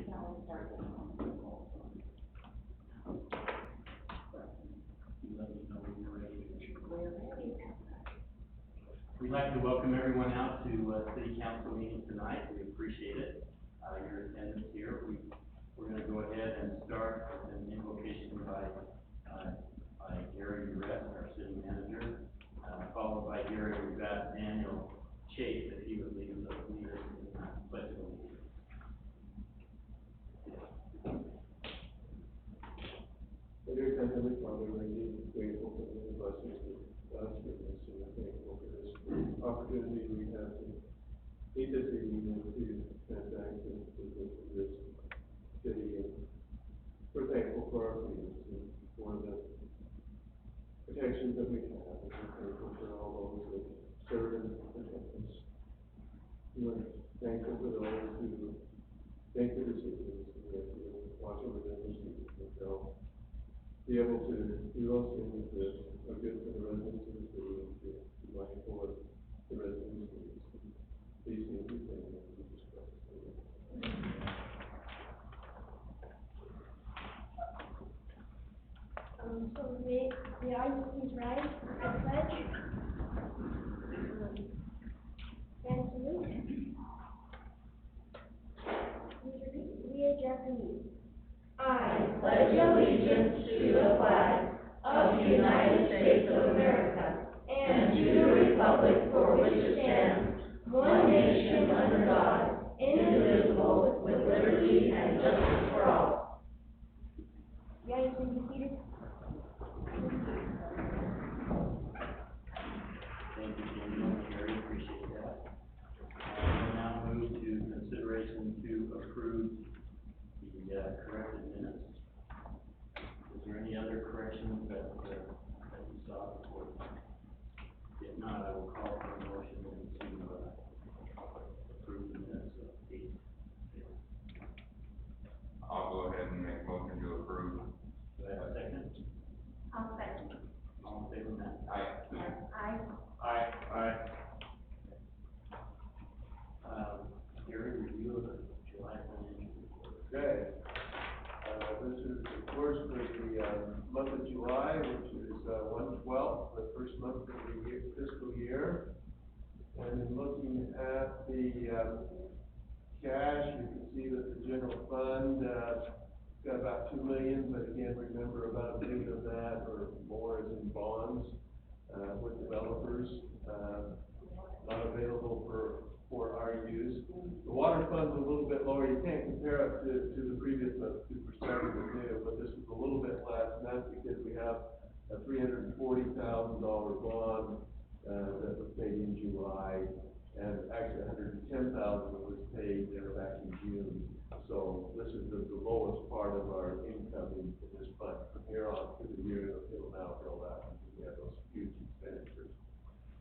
Now we'll start with Let me know when you're ready. we're ready. We'd like to welcome everyone out to City Council meeting tonight. We appreciate it, your attendance here. We're going to go ahead and start with an invocation by Gary Urett, our city manager, followed by Gary. We've got Daniel Chase, if he would lead us in the pledge of allegiance. Dear Heavenly Father, we are grateful for the blessings that God's given us, and we're thankful for this opportunity we have to meet this evening and to transact and business in this city. And we're thankful for our freedoms and for the protections that we have, and we're thankful for all those that serve and protect us. We're thankful for those who make the decisions that watch over them this evening, that they'll be able to do those things that are good for the residents of the city and to be mindful of the residents' needs. These things we pray in Jesus Christ. So may I please rise for the pledge? And salute. Please repeat. We Japanese. I pledge allegiance to the flag of the United States of America and to the republic for which it stands, one nation under God, indivisible, with liberty and justice for all. You guys can be seated. Thank you, Daniel and Gary, appreciate that. We'll now move to consideration to approve the corrected minutes. Is there any other corrections that you saw before? If not, I will call for a motion to approve the minutes of 8. I'll go ahead and make a motion to approve. Do I have a second? I'll second. All in favor, Matt? Aye. Aye. Gary, review of the July financial report. Okay. This is of course for the month of July, which is 1/12, the first month of the fiscal year. And in looking at the cash, you can see that the general fund got about $2 million, but again, remember about $1 million of that or more is in bonds with developers, not available for our use. The water fund's a little bit lower. You can't compare it to the previous month because we're starting with new, but this is a little bit less, and that's because we have a $340,000 bond that was paid in July, and actually $110,000 was paid back in June. So this is the lowest part of our income in this fund. From here on through the year, it'll now build up because we have those huge expenditures.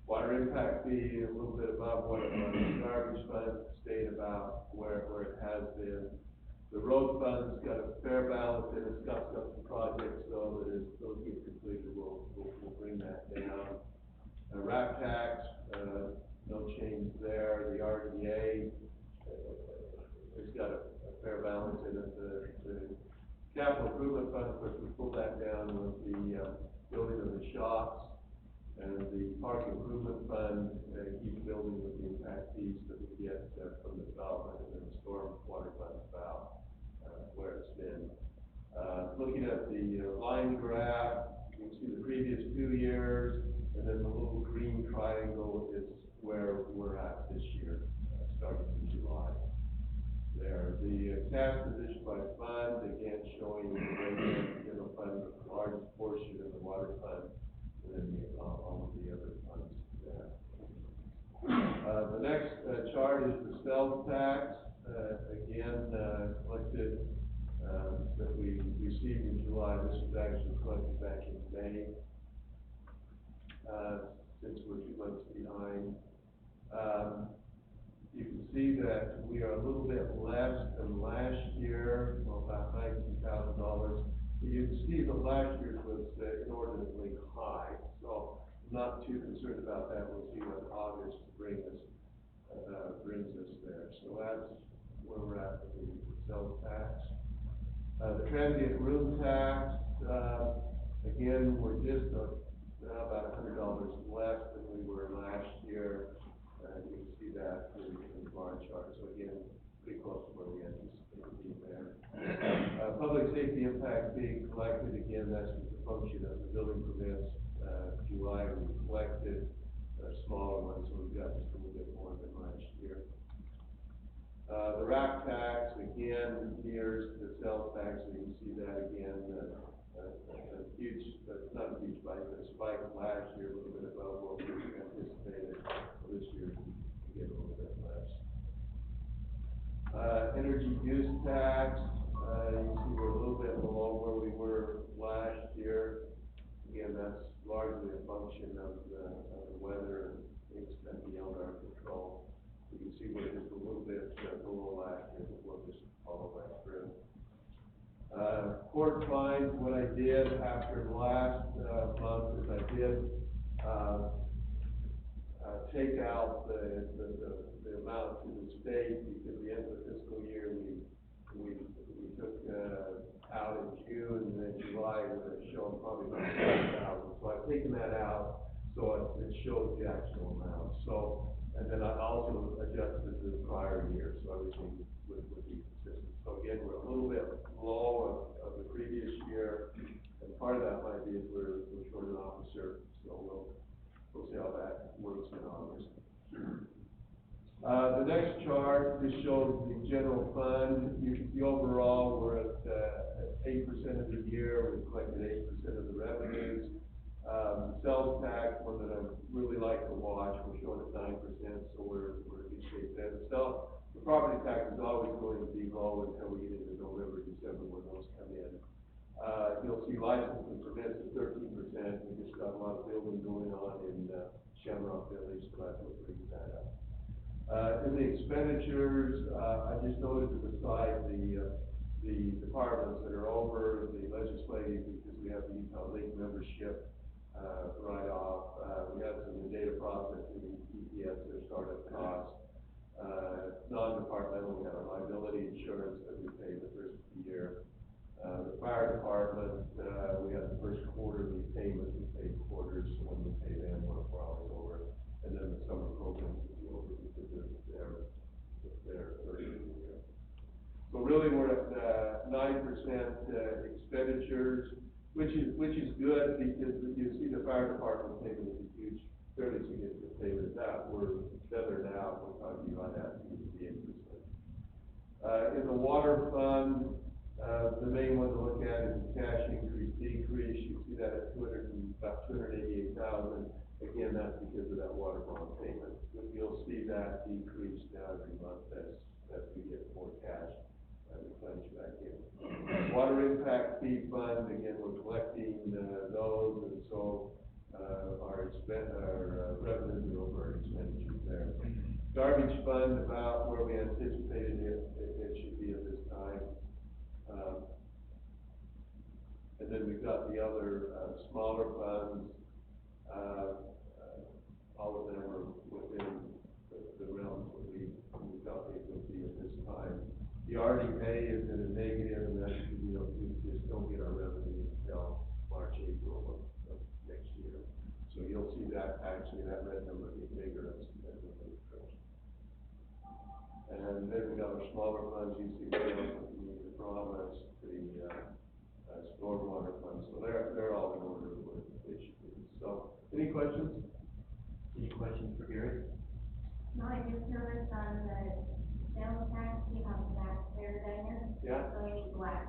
Water impact fee a little bit above what it was. Garbage fund stayed about where it has been. The road fund's got a fair balance in it. It's got some projects though that as those get completed, we'll bring that down. RAP tax, no change there. The RDA has got a fair balance in it. The capital improvement fund, of course, we pulled that down with the building of the shops. And the park improvement fund keeps building with the impact fees that we get from the development, and then the storm water fund is about where it's been. Looking at the line graph, you can see the previous 2 years, and then the little green triangle is where we're at this year, starting in July. There, the cash position by fund, again showing the general fund, the largest portion of the water fund. And then all of the other funds there. The next chart is the sales tax. Again, collected that we received in July. This was actually collected back in May. Since we're 2 months behind. You can see that we are a little bit less than last year, well, about $19,000. You can see that last year's was inordinately high, so I'm not too concerned about that. We'll see what August brings us there. So that's where we're at with the sales tax. The transient room tax, again, we're just about $100 less than we were last year. You can see that in the bar chart, so again, pretty close to where we anticipated being there. Public safety impact being collected, again, that's just a function of the building permits. July we collected smaller ones, so we've got just a little bit more than last year. The rack tax, again, mirrors the sales tax, so you can see that again, a huge, not a huge spike, but a spike last year, a little bit above what we anticipated. This year, we get a little bit less. Energy use tax, you see we're a little bit below where we were last year. Again, that's largely a function of the weather and things that beyond our control. You can see we're just a little bit below last year, but we'll just follow that through. Court fines, what I did after last month is I did take out the amount to the state, because the end of the fiscal year we took out in June, and then July would have shown probably about 5,000. So I've taken that out so it shows the actual amount. So, and then I also adjusted the prior year, so everything would be consistent. So again, we're a little bit low of the previous year, and part of that might be is we're short an officer, so we'll see how that works in August. The next chart just shows the general fund. You can see overall we're at 8% of the year. We collected 8% of the revenues. Sales tax, one that I really like to watch, we're showing at 9%, so we're in good shape there. The property tax is always going to be low until we get into November, December, when those come in. You'll see license and permits at 13%. We just got a lot of building going on in Shamrock Village, so that's what brings that up. In the expenditures, I just noted to the side the departments that are over the legislative, because we have the Utah League membership write-off. We have some data processing, EPS, their startup costs. Non-departmental, we have our liability insurance that we pay the first of the year. The fire department, we have the first quarterly payment, we pay quarters, so when we pay them, we're always over. And then the summer programs will be over because they're early in the year. So really, we're at 9% expenditures, which is good, because you see the fire department payment is a huge, fairly significant payment. That we're feathered out. We'll talk to you about that in the 8%. In the water fund, the main one to look at is the cash increase decrease. You see that at about $288,000. Again, that's because of that water bond payment. You'll see that decrease now every month as we get more cash replenished back in. Water impact fee fund, again, we're collecting those, and so our revenues are over our expenditures there. Garbage fund, about where we anticipated it should be at this time. And then we've got the other smaller funds. All of them are within the realms that we thought they would be at this time. The RDA is in a negative, and that's because we just don't get our revenue until March, April of next year. So you'll see that actually, that red number get bigger as we approach. And then we got our smaller funds, you see the promise, the stormwater funds. So they're all in order of what they should be. So, any questions? Any questions for Gary? No, I just noticed on the sales tax, you have back there, Dana. Yeah. So we need black.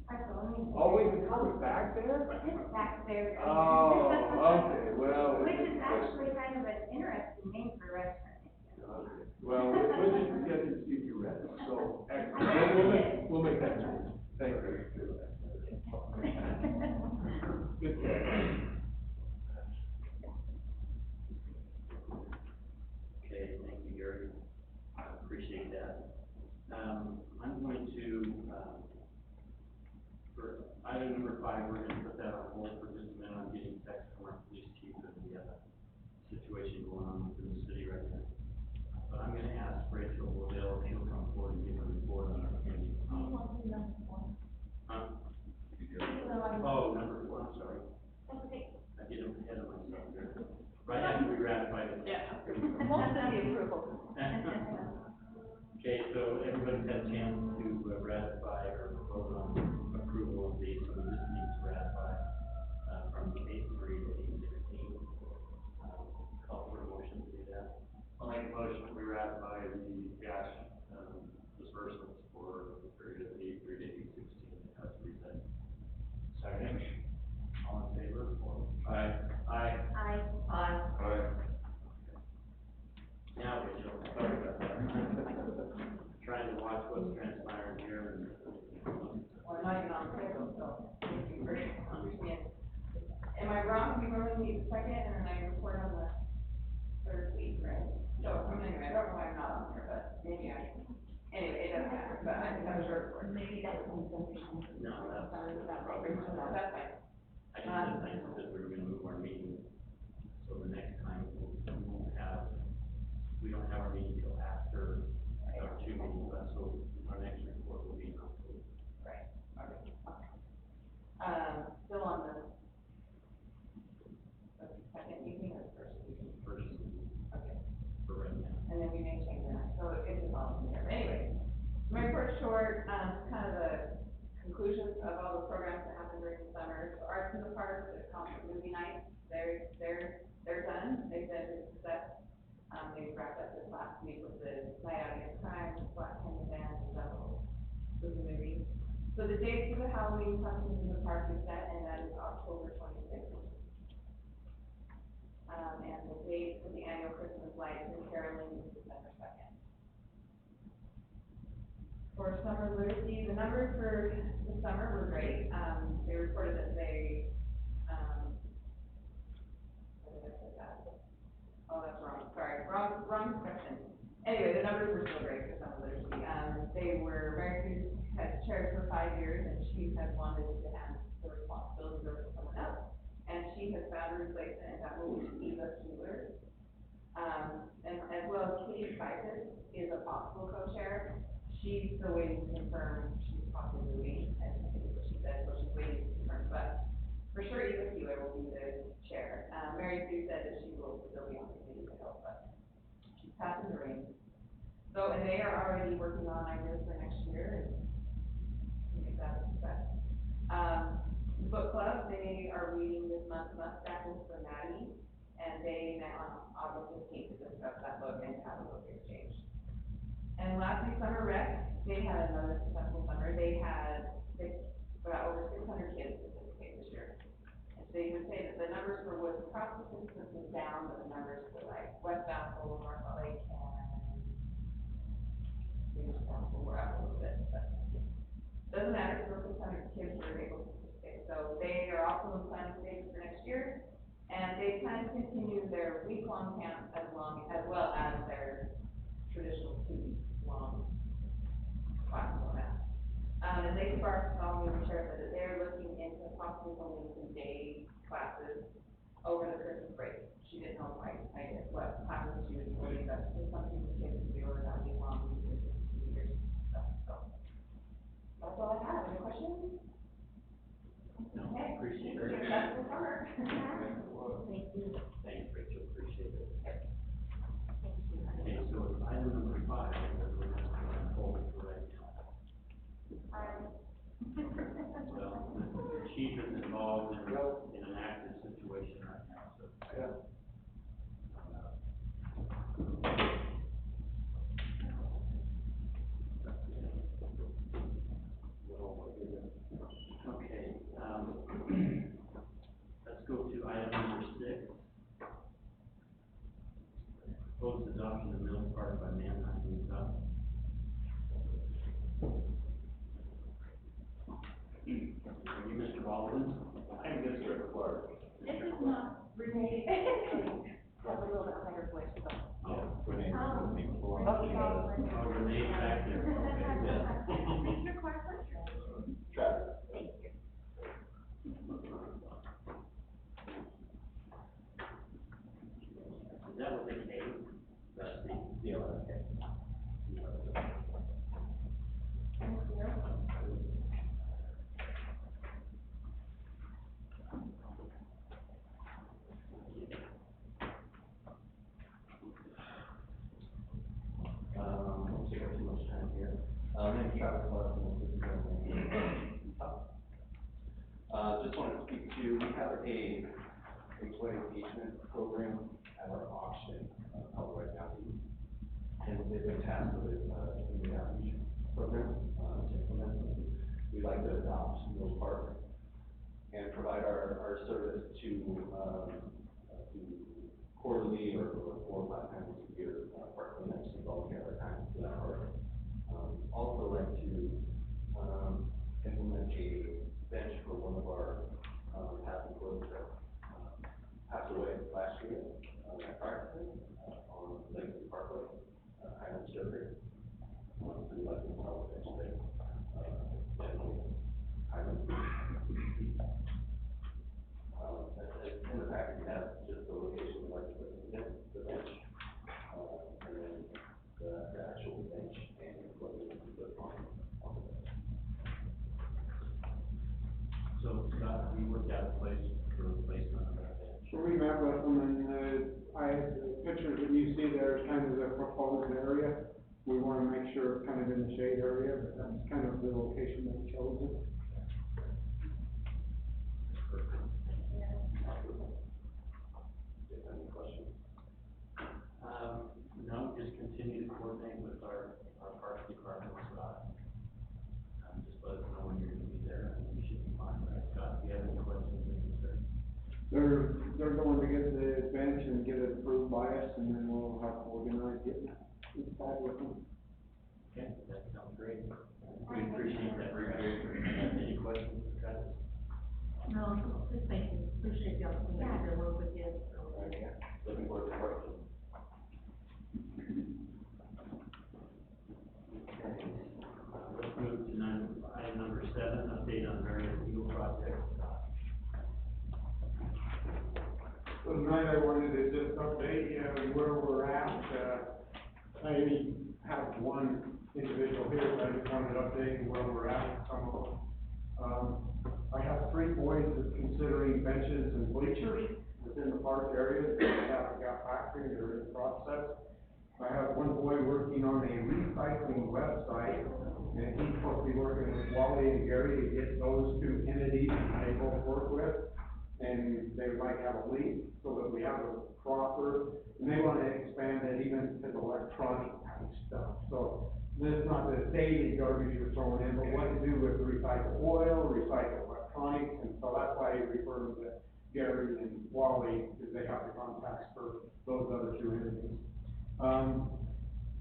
That's the only. Oh, we can call it back there? Back there. Oh, okay, well. Which is actually kind of an interesting name for a restaurant. Okay. Well, we'll just get to see if you read it, so, excellent. We'll make that change. Thank you. Good catch. Okay, thank you, Gary. I appreciate that. I'm going to, for item number 5, we're going to put that on hold for just a minute. I'm getting text from our police chief of the situation going on within the city right now. But I'm going to ask Rachel Waddell if she'll private. Yeah. Most of the approval. Okay, so everybody's had a chance to ratify or vote on approval of these, so we just need to ratify, from 8/3 to 8/16. Call for a motion to do that. I'll make a motion to ratify the cash, disbursements for the period of 8/3 to 8/16 as presented. Second. All in favor? Aye. Aye. I, Aye. Now, Rachel, sorry about that. Trying to watch what's transpiring here and. Well, not even on schedule, so thank you for understanding. Am I wrong? We normally meet the second and then I report on the third week, right? So, anyway, I don't know why I'm not on here, but maybe I, anyway, it doesn't matter, but I think I was report. maybe that was something. No, that's Probably, no, that's fine. I just said we were gonna move our meeting, so the next time we don't have our meeting till after our 2 meetings, so our next report will be in October. Right, okay. Still on the second evening or the first evening? First, Okay, for right now. and then we may change that, so it's just all in there. Anyway, my report's short, kind of the conclusion of all the programs that happened during the summer. So Arts in the Park, the concert movie night, they're done, they've been a success. They wrapped up this last week with the Night Out Against Crime, Black Canyon Band, and Double with the movie. So the date for the Halloween pumpkins in the park is set, and that is October 26th. And the date for the annual Christmas lights and caroling is December 2nd. For summer literacy, the numbers for the summer were great. They reported that they, what did I say that? Oh, that's wrong, sorry, wrong discussion. Anyway, the numbers were still great for summer literacy. Mary Sue has chaired for 5 years, and she has wanted to have the responsibility over someone else. And she has found a replacement, and that will be Eva Schuler. And as well as Katie Spicer is a possible co-chair. She's still waiting to confirm, she's possibly, and what she said, so she's waiting to confirm, but for sure Eva Schuler will be the chair. Mary Sue said that she will still be on the committee to help, but she's passing the reins. So, and they are already working on ideas for next year, and I think that's a success. Book club, they are reading this month, Mustaches for Maddie, and they met on August 15th to discuss that book and have a book exchange. And lastly, Summer Rec, they had another successful summer. They had over 600 kids participate this year. And so you would say that the numbers for Woods Cross participants was down, but the numbers for like West Bountiful, North Lake, and East Bountiful were up a little bit, but doesn't matter, still 600 kids were able to participate. So they are also in planning stages for next year, and they plan to continue their week-long camp as well as their traditional 2-week-long class format. And Lake Park, following the chair, said that they're looking into possibly holding some day classes over the Christmas break. She didn't know quite what classes she would be holding, but it's something the kids can do over that week-long years. So that's all I have. Any questions? No, Okay. appreciate it. That's the summer. Thank you. Thanks, Rachel, appreciate it. Thank you. Okay, so item number 5, that we're going to hold for right now. Well, the chief is involved in an active situation right now, so. Yeah. Okay, let's go to item number 6. Proposed adoption of Mills Park by Manheim and South. Are you Mr. Baldwin? I'm Mr. Clark. This is not Renee. Have a little bit higher voice, so. Renee, Oh, Renee back there, okay, good. Mr. Clark, what's your name? Travis. Thank you. Is that what they say? That's the. Yeah. Okay. Thank you. And Travis Larson, Assistant General Manager. Just wanted to speak to, we have a HOA engagement program at our auction, called Right Now. And they've been tasked with a community outreach program, to implement. We'd like to adopt Mill Park and provide our service to quarterly or 4 or 5 times a year, park cleanups and volunteer time for that park. Also like to, implement a bench for one of our, past employees that, passed away last year, at Parkton, on Lakewood Parkway, Highland Sugar. So we'd like to install a bench there, Highland. In the package, we have just the location we'd like to put the bench, and then the actual bench and what we put on the bench. So, Scott, we worked out a place for replacement of that bench. So we met with them, and, the pictures that you see there is kind of the proposed area. We wanna make sure it's kind of in the shade area, but that's kind of the location they chose it. Any questions? No, just continue to coordinate with our parks department, Scott. Just let us know when you're gonna be there, and we should be fine, right, Scott? Do you have any questions or concerns? They're going to get the bench and get it approved by us, and then we'll have to organize getting it installed with them. Okay, that sounds great. We appreciate that very much. Any questions, Travis? No, just thank you, appreciate the opportunity to work with you, so. Looking forward to working. Let's move to item number 7, update on various legal projects. So tonight I wanted to just update you where we're at. I only have one individual here, but I just wanted to update you where we're at with some of them. I have 3 boys that's considering benches and bleachers within the park areas. They haven't got back to me, they're in process. I have one boy working on a recycling website, and he's supposed to be working with Wally and Gary to get those 2 entities they both work with. And they might have a lead so that we have a proper, and they want to expand it even to the electronic type stuff. So this is not the daily garbage you're throwing in, but what to do with recycled oil, recycled electronics, and so that's why I refer them to Gary and Wally, because they have the contacts for those other 2 entities.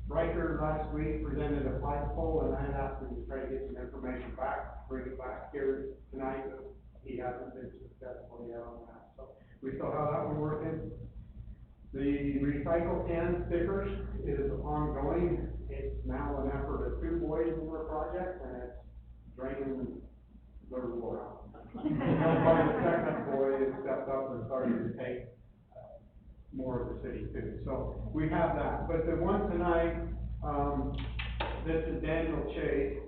Riker last week presented a flagpole, and I had asked him to try to get some information back, bring it back here tonight, but he hasn't been successful yet on that, so we still have that one working. The recycle can stickers is ongoing. It's now an effort of 2 boys in the project, and it's draining their war out. But the second boy has stepped up and started to take more of the city too, so we have that. But the one tonight, this is Daniel Chase.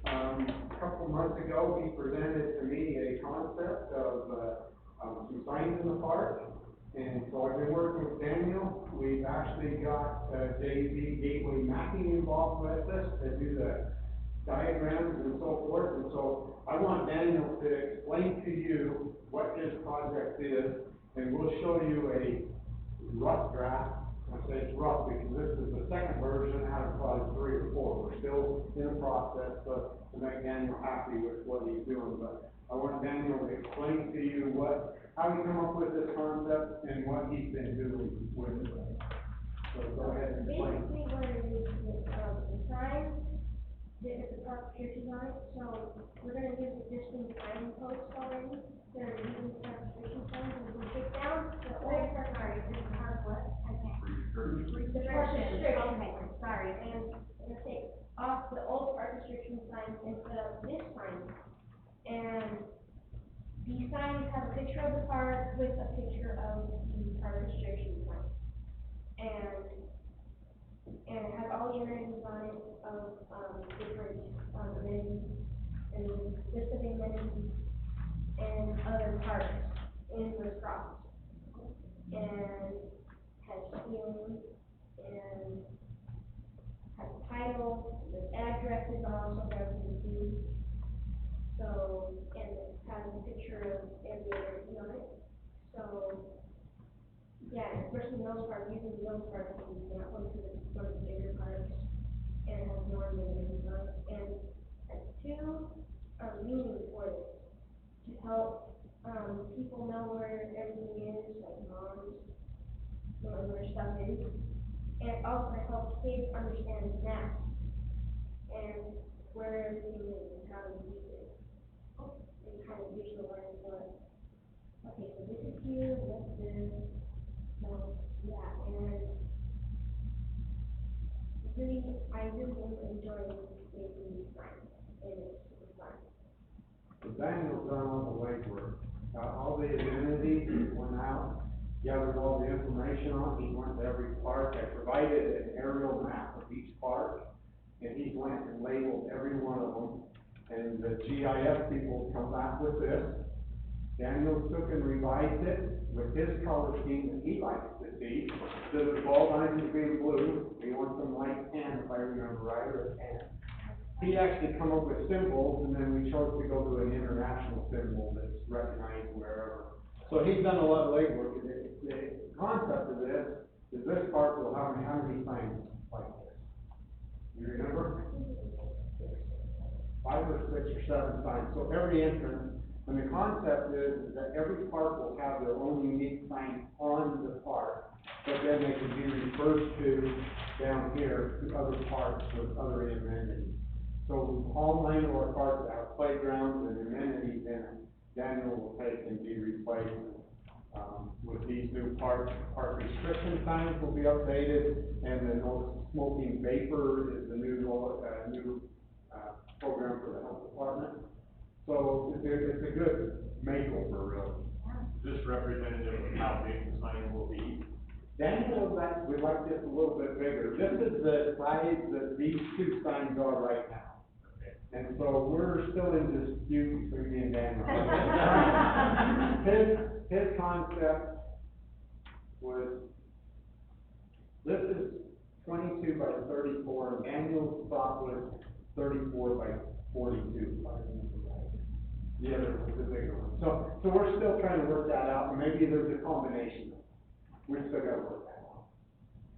A couple months ago, he presented to me a concept of some signs in the park. And so I've been working with Daniel. We've actually got JV Gateway Mapping involved with us to do the diagrams and so forth. And so I want Daniel to explain to you what his project is, and we'll show you a rough draft. I say it's rough because this is the second version out of probably 3 or 4. We're still in the process to make Daniel happy with what he's doing. But I want Daniel to explain to you how he came up with this concept and what he's been doing with it. So go ahead and explain. Basically, what it is, the signs that the park pictures on it, so we're gonna use existing sign posts already, that are using subscription signs, and we take down the old, sorry, this is hard what? I can't. The park restriction, sorry, and take off the old park restriction signs and put up this sign. And these signs have a picture of the park with a picture of the park restriction sign. And it has all the amenities on it of, different, amenities, and list of amenities and other parks in the cross. And has ceiling, and has title, the address objectives are also there for the team. So, and it has a picture of every area on it. So, yeah, especially Mills Park, using Mills Park as an example, because it's one of the bigger parks, and it has more amenities on it. And two are leaning for this, to help, people know where everything is, like moms, knowing where stuff is. And it also helps kids understand math, and where everything is and how to use it. And kind of visualize what, okay, so this is here, what's this? So, yeah, and I really am enjoying making these signs, and it's super fun. So Daniel's done all the legwork, all the amenities, he went out, gathered all the information on, he went to every park, I provided an aerial map of each park, and he went and labeled every one of them, and the GIS people come back with this. Daniel took and revised it with his color scheme that he likes to see, instead of the ball lines being blue, he wants them like tan, if I remember right, or tan. He actually come up with symbols, and then we chose to go to an international symbol that's recognized wherever. So he's done a lot of legwork, and the concept of this is this park will have how many signs like this? You remember? 5 or 6 or 7 signs, so every entrance, and the concept is that every park will have their own unique sign on the park, but then they can be referred to down here to other parks with other amenities. So all 9 of our parks have playgrounds and amenities in it. Daniel will take and be replaced, with these new park restriction signs will be updated, and the no smoking vapor is the new, program for the health department. So it's a good makeover, really. Is this representative of how big the sign will be? Daniel would like this a little bit bigger. This is the size that these 2 signs are right now. And so we're still in dispute between me and Daniel. His concept was, this is 22 by 34, and Daniel's thought was 34 by 42. If I remember right. The other was the bigger one. So we're still trying to work that out, and maybe there's a combination. We still gotta work that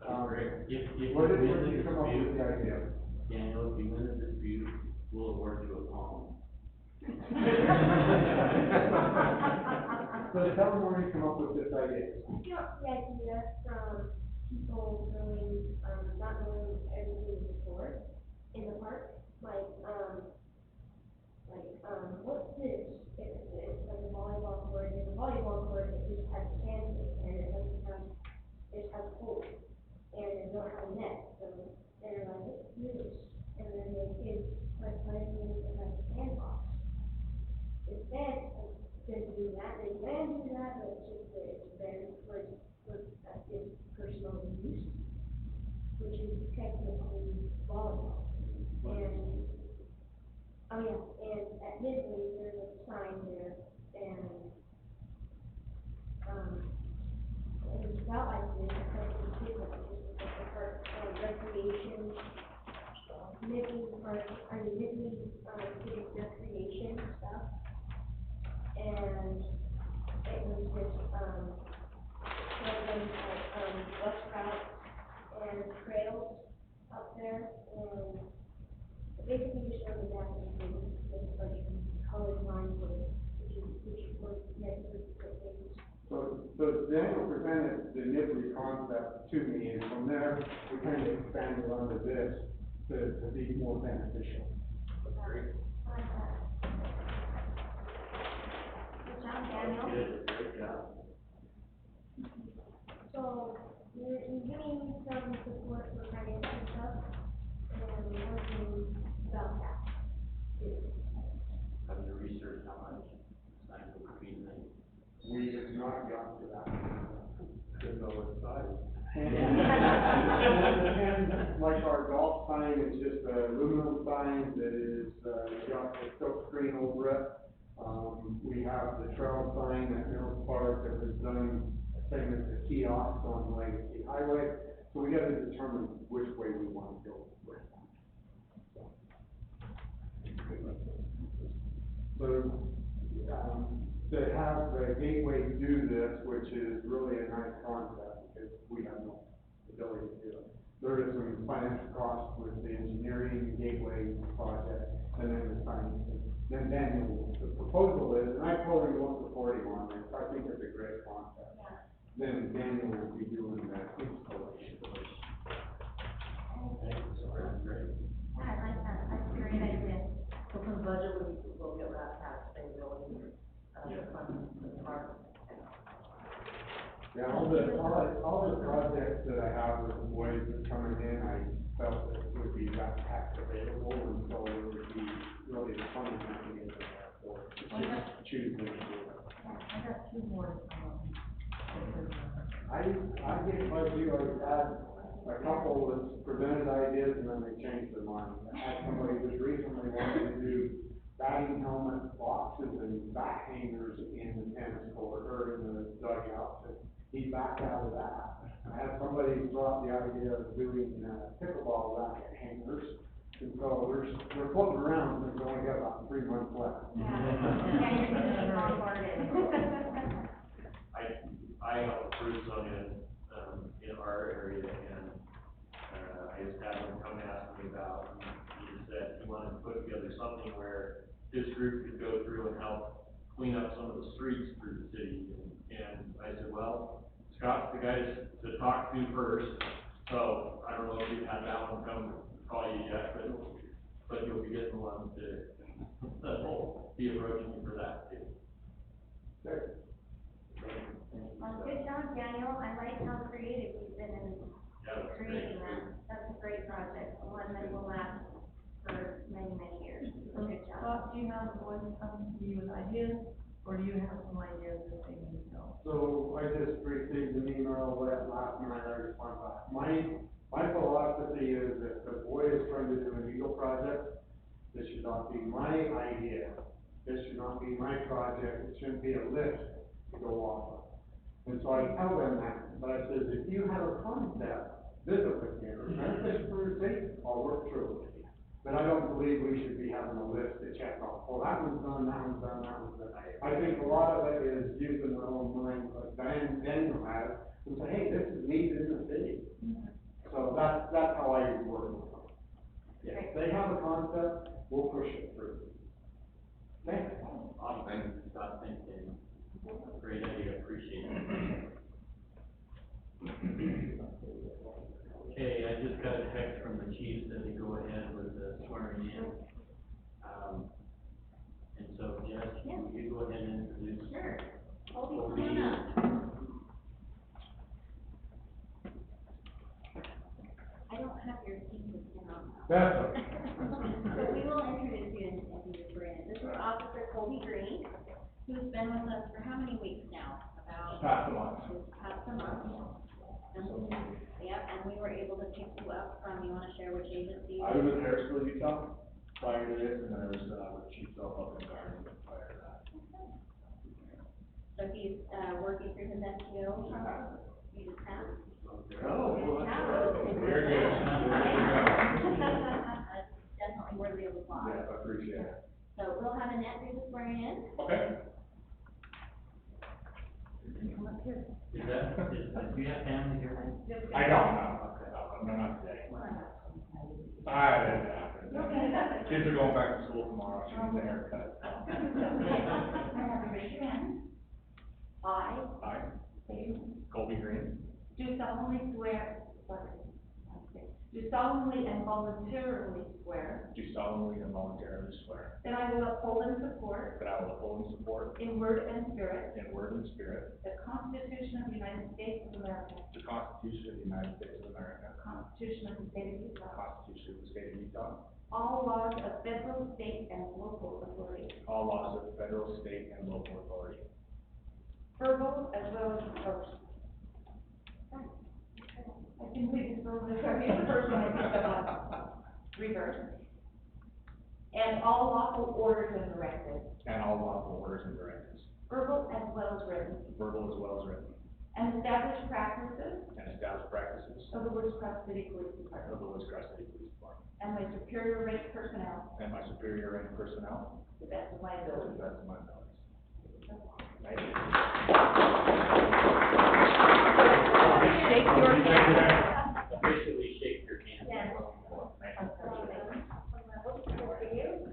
out. Great. If What did you win you the come up with dispute, the idea? Daniel, if you win the dispute, we'll award you a poem. So tell them where you come up with this idea. I got the idea from people knowing, not knowing everything before in the park, what's this? It's like a volleyball court, and the volleyball court, it just has sand in it, and it doesn't have, it has holes, and it don't have a net, so they're like, what's this? And then the kids start playing with it like a sandbox. Instead of them doing that, they can do that, but it's just that it's better for its personal use, which is technically volleyball. And, oh yeah, and at Midway, there's a sign there, and, it was about like this, because the kids like just like the park, recreation, Midway park, Midway, kids recreation stuff. And it was just, programs like, bus routes and trails up there, and basically just showed the gap between the like colored lines which was meant for different things. So Daniel presented the Nibbley concept to me, and from there, we kind of expanded onto this to be more beneficial. Great. I like that. Good job, Daniel. Good, great job. So, we're giving some support for financial stuff, and we're working about that. Have you researched how much sign will be made? We have not gotten to that. Depends on what size. And like our golf sign is just a aluminum sign that is, got a silk screen over it. We have the trail sign at Mills Park that was done, same as the kiosk on the Legacy Highway. So we gotta determine which way we want to go with that. So, to have the gateway do this, which is really a nice concept, because we have no ability to do it. There is some financial costs with the engineering gateway project, and then the signing. Then Daniel, the proposal is, and I totally won't support him on this, I think it's a great concept. Then Daniel will be doing that installation. Okay, so that's great. Yeah, I like that, that's a great idea. So from budget, we'll get that tax payability, from the park. Yeah, all the projects that I have with the boys that's coming in, I felt that it would be that tax available, and so it would be really the funding mechanism there for choosing to do it. I got two more, I get like you, I've had a couple that presented ideas and then they changed their mind. I had somebody just recently wanted to do batting helmet boxes and bat hangers in the tennis court or in the dugout. He backed out of that. I had somebody throw out the idea of doing pickleball racket hangers. And so they're floating around since we only got about 3 months left. Yeah, you're gonna be bombarded. I help recruit some in our area, and, I just had him come ask me about, he just said he wanted to put together something where his group could go through and help clean up some of the streets through the city, and I said, well, Scott's the guy to talk to first, so I don't know if you've had that one come call you yet, but you'll be getting one to, be approaching you for that too. There. Well, good job, Daniel, I like how creative you've been in Yeah, that's great. creating that, that's a great project, one that will last for many, many years, so good job. Bob, do you have the boys coming to you with ideas, or do you have some ideas that they need to know? So I just received an email last night, I responded back. My philosophy is that the boy is trying to do an Eagle project, this should not be my idea. This should not be my project, it shouldn't be a list to go off of. And so I tell them that, but I says, if you have a concept, visit with me, or message for your sake, I'll work through it with you. But I don't believe we should be having a list to check off, well, that one's done, that one's done, that one's done. I think a lot of it is using their own mind, like Daniel has, and say, hey, this is needed in the city. So that's how I work with them. If they have a concept, we'll push it through. Okay? Awesome, thank you, Scott, thank you. Great idea, appreciate it. Okay, I just got a text from the chief that they go ahead with the swearing in. And so, Jess, you go ahead and introduce. Sure. Colby, come on up. I don't have your team with him on now. That's okay. So we will introduce you and do your brand. This is Officer Colby Green, who's been with us for how many weeks now? About Past a month. past a month. And we were able to pick you up from, you wanna share which agency? I was in Harrisville, Utah, prior to this, and then I was, with Chief Self up in Garden prior to that. So he's, working through his STO process? You just passed? Oh, well, that's good. Very good. That's definitely worthy of applause. Yeah, I appreciate it. So we'll have Annette do the swearing in. Okay. Is that, do you have family here? I don't know. No, not today. Kids are going back to school tomorrow, she needs a haircut. I have you raise your hand. I Hi, Colby Green, do solemnly swear, do solemnly and voluntarily swear do solemnly and voluntarily swear that I will uphold and support that I will uphold and support in word and spirit in word and spirit the Constitution of the United States of America, the Constitution of the United States of America, the Constitution of the State of the Utah, Constitution of the State of Utah, all laws of federal, state, and local authority, all laws of federal, state, and local authority, verbal as well as written. I can read this over the first one, I picked up on reverse. And all lawful orders and directives, and all lawful orders and directives, verbal as well as written, verbal as well as written, and establish practices and establish practices of the Woods Cross City Police of Department the Woods Cross City Police Department and my superior ranked personnel and my superior ranked personnel to the best of my to the ability. best of my abilities. Thank you. Shake your hand. Officially shake your hand. Yes. Thank you.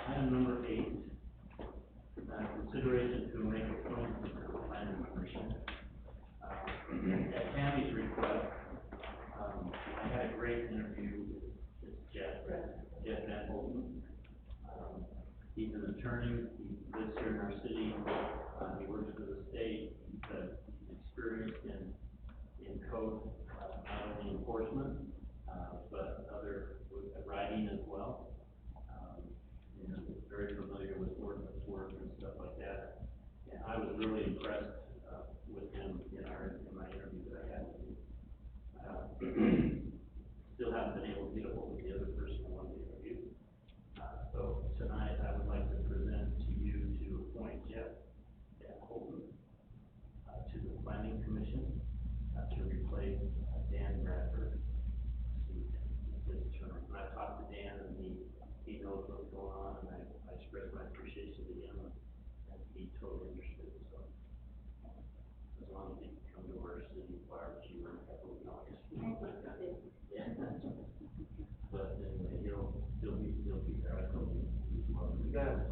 Item number 8, consideration to make appointments to the planning commission. At Tammy's request, I had a great interview with Jeff Van Holten. He's an attorney, he lives here in our city, he works for the state, he's experienced in code, not only enforcement, but other, writing as well. Very familiar with ordinance work and stuff like that. And I was really impressed, with him in my interview that I had with him. Still haven't been able to get a hold of the other person I wanted to interview. So tonight I would like to present to you to appoint Jeff Van Holten, to the planning commission, to replace Dan Bradford. His term. And I talked to Dan and he knows what's going on, and I expressed my appreciation to him, and he totally understood, so. As long as he can come to our city barbecue in a couple of weeks. Yeah. But anyway, he'll be there, I told him he's welcome. That's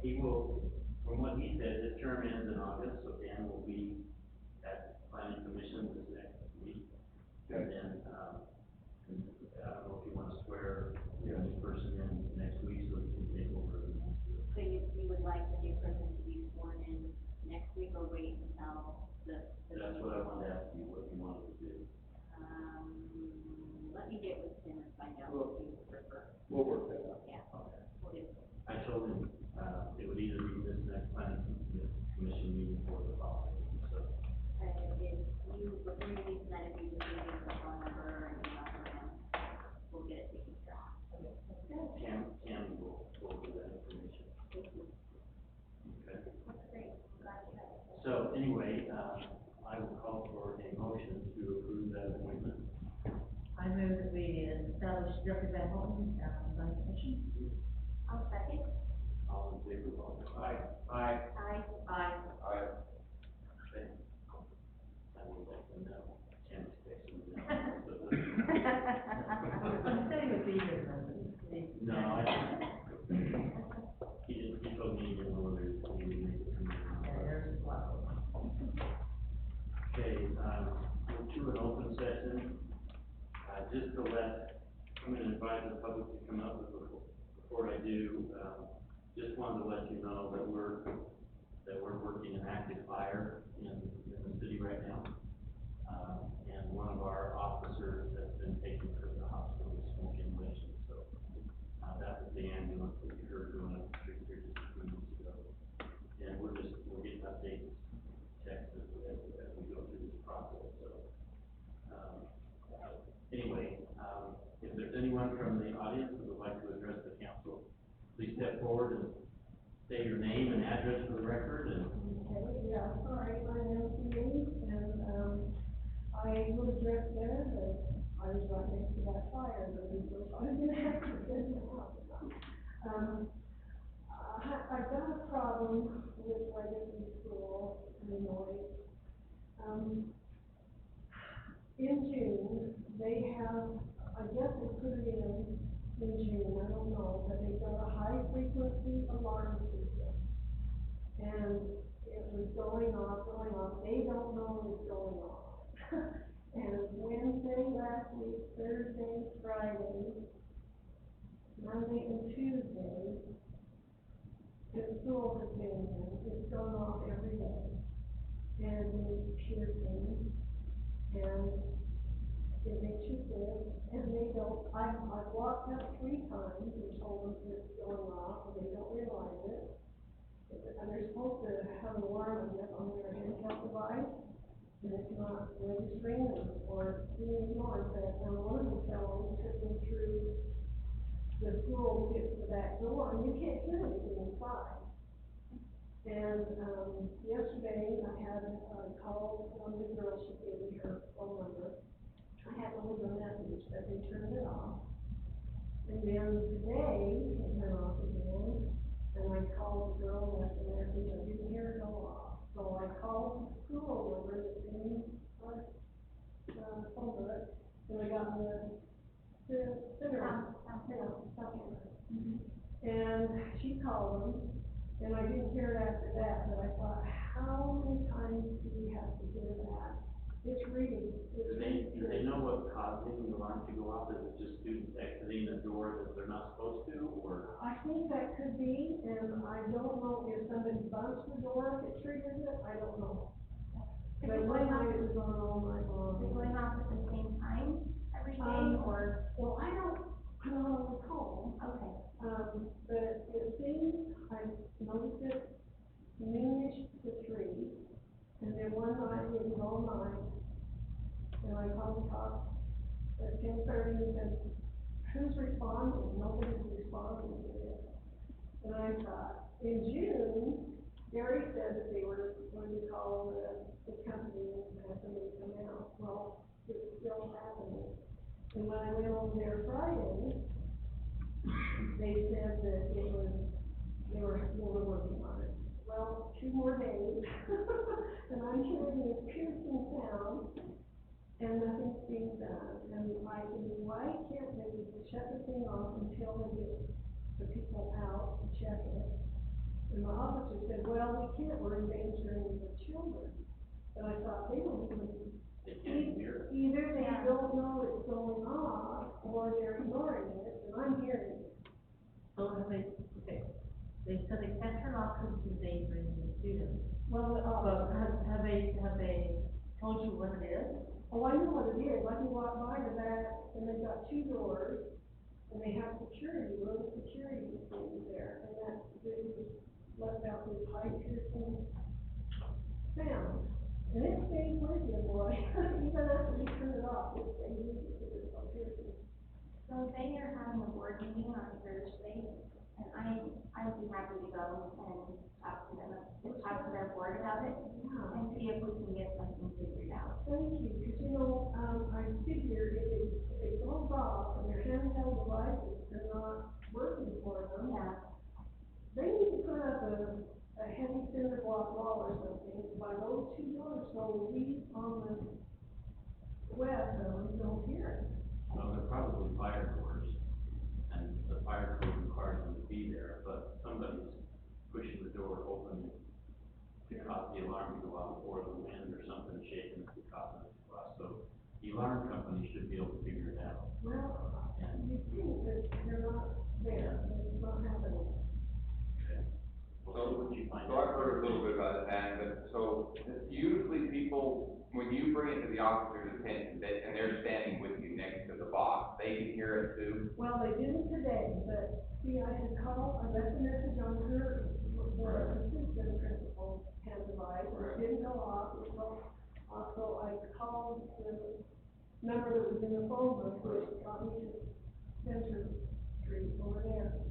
He will, from what he said, his term ends in August, so Dan will be at planning commission this next week. And then, I don't know if you want to swear the new person in next week, so he can take over the next year. So you would like the new person to be sworn in next week or wait until the? That's what I wanted to ask you, what you wanted to do. Let me get with Tim and find out what you would prefer. We'll work that out. Yeah, Okay. we'll do. I told him, it would either be this next planning commission meeting or the following, so. If you, before you leave tonight, if you just give me the phone number and email for him, we'll get it taken care of. Cam will do that information. Okay. That's great. Glad you had it. So anyway, I will call for a motion to approve that appointment. I move that we establish Jeffrey Van Holten as the planning commission. I'll second. All in favor, vote aye. Aye. Aye. Aye. Okay. I will let them know. Cam's texting them. I'm saying with these, No, he told me he didn't know whether he would make it to me. there's a lot of them. Okay, we're to an open session. Just to I'm gonna invite the public to come up, but before I do, just wanted to let you know that we're working an active fire in the city right now. And one of our officers has been taken to the hospital with smoke inhalation, so, that was the ambulance that you heard going up the street here just a few minutes ago. And we're getting updates, texts as we go through this process, so. Anyway, if there's anyone from the audience who would like to address the council, please step forward and say your name and address for the record, and Okay, yeah, sorry, my name's Denise, and, I would address there that I was right next to that fire, but we were going to have to get it out. I've got a problem with Legacy School and the noise. In June, they have, I guess they put it in June, I don't know, but they've got a high frequency alarm system. And it was going off, they don't know it's going off. And Wednesday, last week, Thursday, Friday, Monday and Tuesday, the school has been, it's going off every day. And it's piercing, and it makes you sick, and they don't, I've walked up 3 times and told them it's going off, and they don't realize it. And they're supposed to have an alarm on their handheld device, and it's not registering them or being ignored, but, one of the fellows took me through the school to get to the back door, and you can't hear anything inside. And, yesterday, I had a call from the girl, she gave me her phone number. I had to leave a message, but they turned it off. And then today, it went off again, and I called the girl, left a message, I didn't hear it go off. So I called the school over that's in our, phone book, and I got the center. And she called them, and I didn't hear it after that, but I thought, how many times do we have to hear that? It's reading. Do they know what's causing the alarm to go off? Is it just students exiting the door that they're not supposed to, or? I think that could be, and I don't know if somebody bumps the door, if it triggers it, I don't know. But one night it was on all night long. Is it going off at the same time every day, or? Well, I don't recall. Okay. But it seems, I noticed it noonish to 3, and then one night it was all night. And I called the cops at 10:30 and said, who's responding? Nobody's responding to this. And I thought, in June, Gary said that they were going to call the company and have them to come out. Well, it's still happening. And when I went over there Friday, they said that they were working on it. Well, 2 more days, and I'm hearing this piercing sound, and nothing's being done. And I said, why can't they shut the thing off until they get the people out to check it? And my officer said, well, we can't, we're endangering the children. But I thought, they don't even, They can't hear it. either they don't know it's going off, or they're ignoring it, and I'm hearing it. So have they, okay, they said they can't turn off because it's endangering the students. Well, But have they told you what it is? oh, I know what it is. Like you walk by the back, and they've got 2 doors, and they have security, little security things there, and that, they just left out this high piercing sound. And it stays with you, boy, even after you turn it off, it stays with you, because it's so piercing. So they are having a board meeting on Thursday, and I would be happy to go and talk to them, talk to their board about it, Yeah. and see if we can get something figured out. Thank you, because I figure if it goes off and their handheld devices are not working for them, Yeah. they need to put up a heavy cinder block wall or something by those 2 doors, so we on the web don't hear it. Well, they're probably fire doors, and the fire code requires them to be there, but somebody's pushing the door open to cause the alarm to go off, or the wind or something shaking to cause it to go off. So the alarm company should be able to figure it out. Well, And, you think that they're not there, it's not happening. well, what would you find So I've heard a little bit about it, and, but, so usually people, when you bring it to the officer's attention, and they're standing with you next to the box, they can hear it too? Well, they didn't today, but see, I had called, I left a message on her, the assistant principal hand device, and it didn't go off, so I called the number that was in the phone book, which got me to Center Street over there.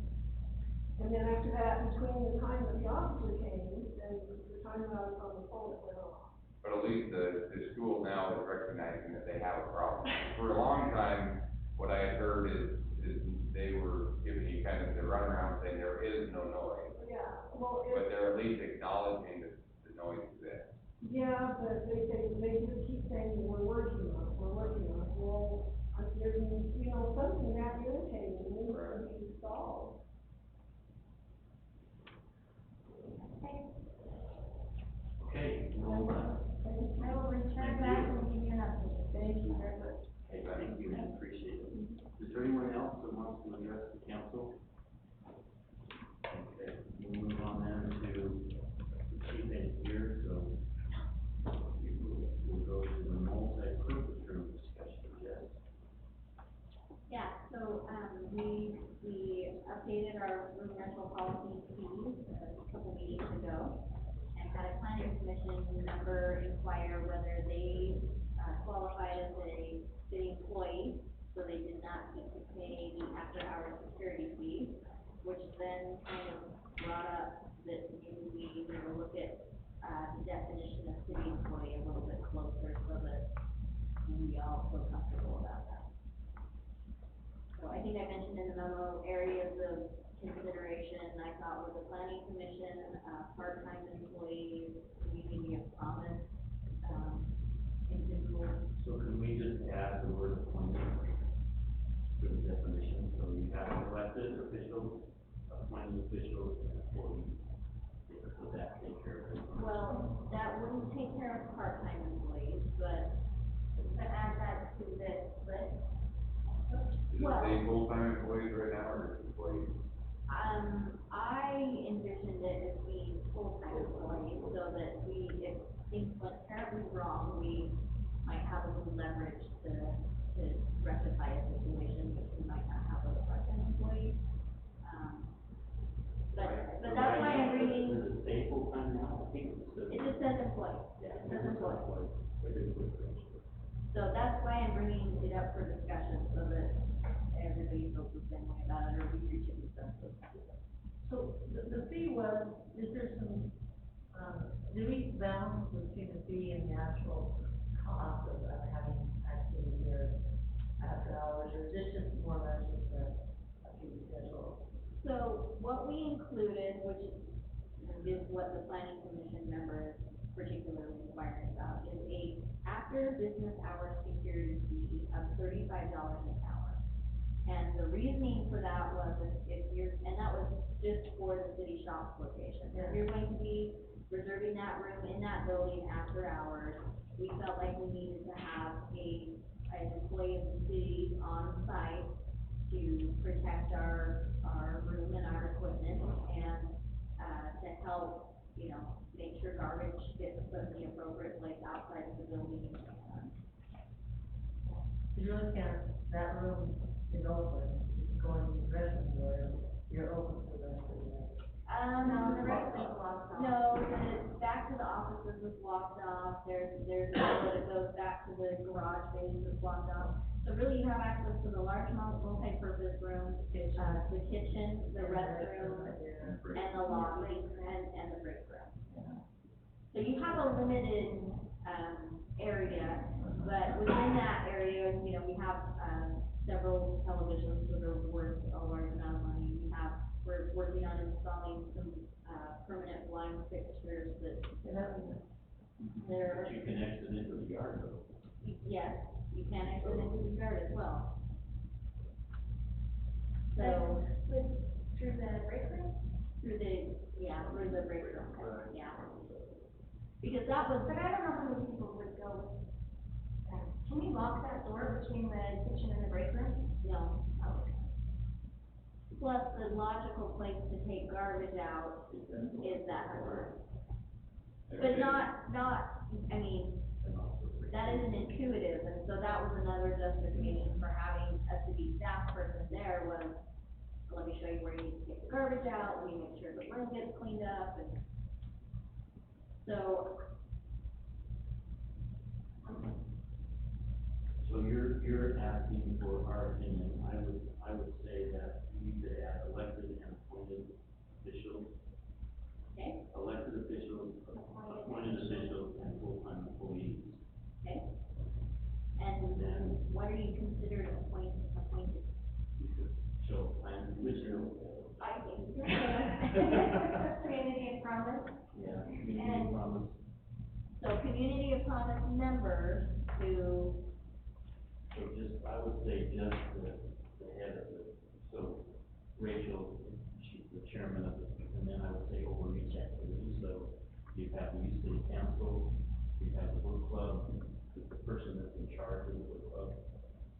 And then after that, between the time that the officer came and the time that I was on the phone, it went off. But at least the school now is recognizing that they have a problem. For a long time, what I had heard is they were giving you kind of the runaround saying there is no noise. Yeah, well, But they're at least acknowledging that the noise is there. yeah, but they just keep saying, we're working on it. Well, there's, something that irritating needs to be solved. Okay, well, I will return back and give you an update. Thank you very much. okay, thank you, and appreciate it. Is there anyone else that wants to address the council? Okay, we'll move on then to the chief engineer, so we'll go to the multi-purpose room discussion, yes. Yeah, so, we updated our room rental policy fees a couple meetings ago, and had a planning commission member inquire whether they qualified as a city employee, so they did not need to pay the after-hours security fee, which then kind of brought up that maybe we need to look at, the definition of city employee a little bit closer, so that we all feel comfortable about that. So I think I mentioned in the memo, areas of consideration, I thought was the planning commission, part-time employees, community of promise, individuals. So can we just add the word appointed to the definition, so you have elected officials, appointed officials, and employees? So that takes care of it. Well, that wouldn't take care of part-time employees, but add that to this list. Is it Well- say full-time employees right now, or just employees? I envisioned it as being full-time employees, so that we, if things went terribly wrong, we might have a little leverage to rectify a situation, which we might not have with a part-time employee. But that's why I'm bringing, Does it say full-time now? I think it just says employee, Yeah. it says employee. It is with the- So that's why I'm bringing it up for discussion, so that everybody feels the same way about it, or we reach a consensus. So the fee was, is there some, do we balance between the fee and the actual cost of having activity here after hours, or is this just more or less just a fee schedule? So what we included, which is what the planning commission member is particularly inquiring about, is a after business hour security fee of $35 an hour. And the reasoning for that was if you're, and that was just for the city shops location. If you're going to be reserving that room in that building after hours, we felt like we needed to have an employee of the city on site to protect our room and our equipment, and, to help, make sure garbage gets put in the appropriate place outside of the building. You're looking at, that room is open, it's going to the restroom, or you're open for the rest of the day? No, the rest of it's locked off. No, back to the offices is blocked off, there's a door that goes back to the garage space that's blocked off. So really you have access to the large multi-purpose room, the kitchen, the restroom, and the lobby, and the break room. So you have a limited, area, but within that area, we have, several televisions that are worth a large amount of money. We're working on installing some, permanent blind fixtures that, they're, But you can exit into the yard though. yes, you can exit into the yard as well. So, Through the break room? through the break room, Right. yeah. Because that was, But I don't know how many people would go. Can we lock that door between the kitchen and the break room? no. Plus, the logical place to take garbage out is that door. But not, I mean, that isn't intuitive, and so that was another justification for having a city staff person there was, let me show you where you need to get the garbage out, we make sure the room gets cleaned up, and so. So you're asking for our opinion. I would say that we need to add elected and appointed officials. Okay. Elected officials, appointed officials, and full-time employees. Okay. And Then what are you considered appointed? you could show plan commission. I think. Community of promise. Yeah, community promise. So community of promise members who, So I would say just the head of it. So Rachel, she's the chairman of it, and then I would say overreach activities. So you have the youth city council, you have the book club, the person that's in charge of the book club.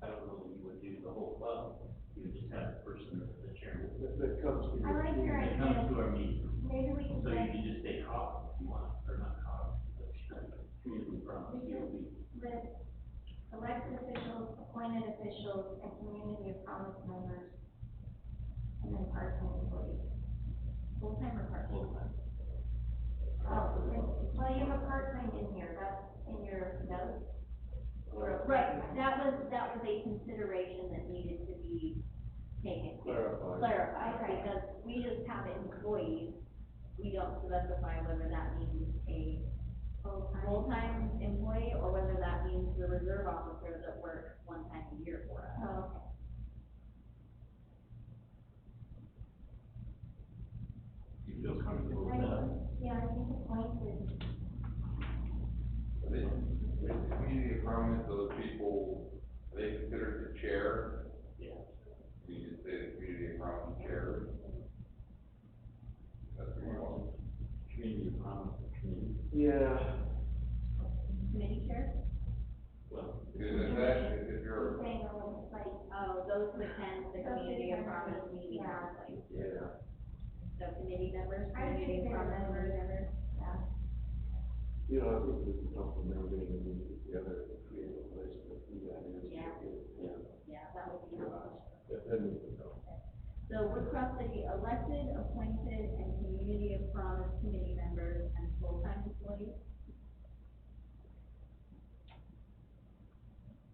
I don't know that you would do the whole club, you would just have the person that's the chairman. That comes to I your. like your That idea. comes to our meeting. Maybe we can So get you can just say COG if you want, or not COG, but community promise, COB. with elected officials, appointed officials, and community of promise members, and then part-time employees. full-time or part-time? Full-time. Well, you have a part-time in here, that's in your notes. Right, that was a consideration that needed to be taken. Clarified. Okay. Because we just have employees, we don't specify whether that means a full-time employee, or whether that means the reserve officer that works one time a year for us. Oh, okay. You feel comfortable with that? Yeah, I think appointed. With the community of prominence, those people, are they considered the chair? Yeah. We just say the community of prominence chair. That's what we want. Community of promise, community, Yeah. Committee chair? well, Because if you're, Saying, like, Oh, those who attend the community of prominence meeting monthly. Yeah. So committee members, I community of think prominence they're- members. You know, I think this is something that we're gonna need together to create a list of who that is. Yeah. Yeah, that would be helpful. Then we can go. So we're across the elected, appointed, and community of promise committee members and full-time employees.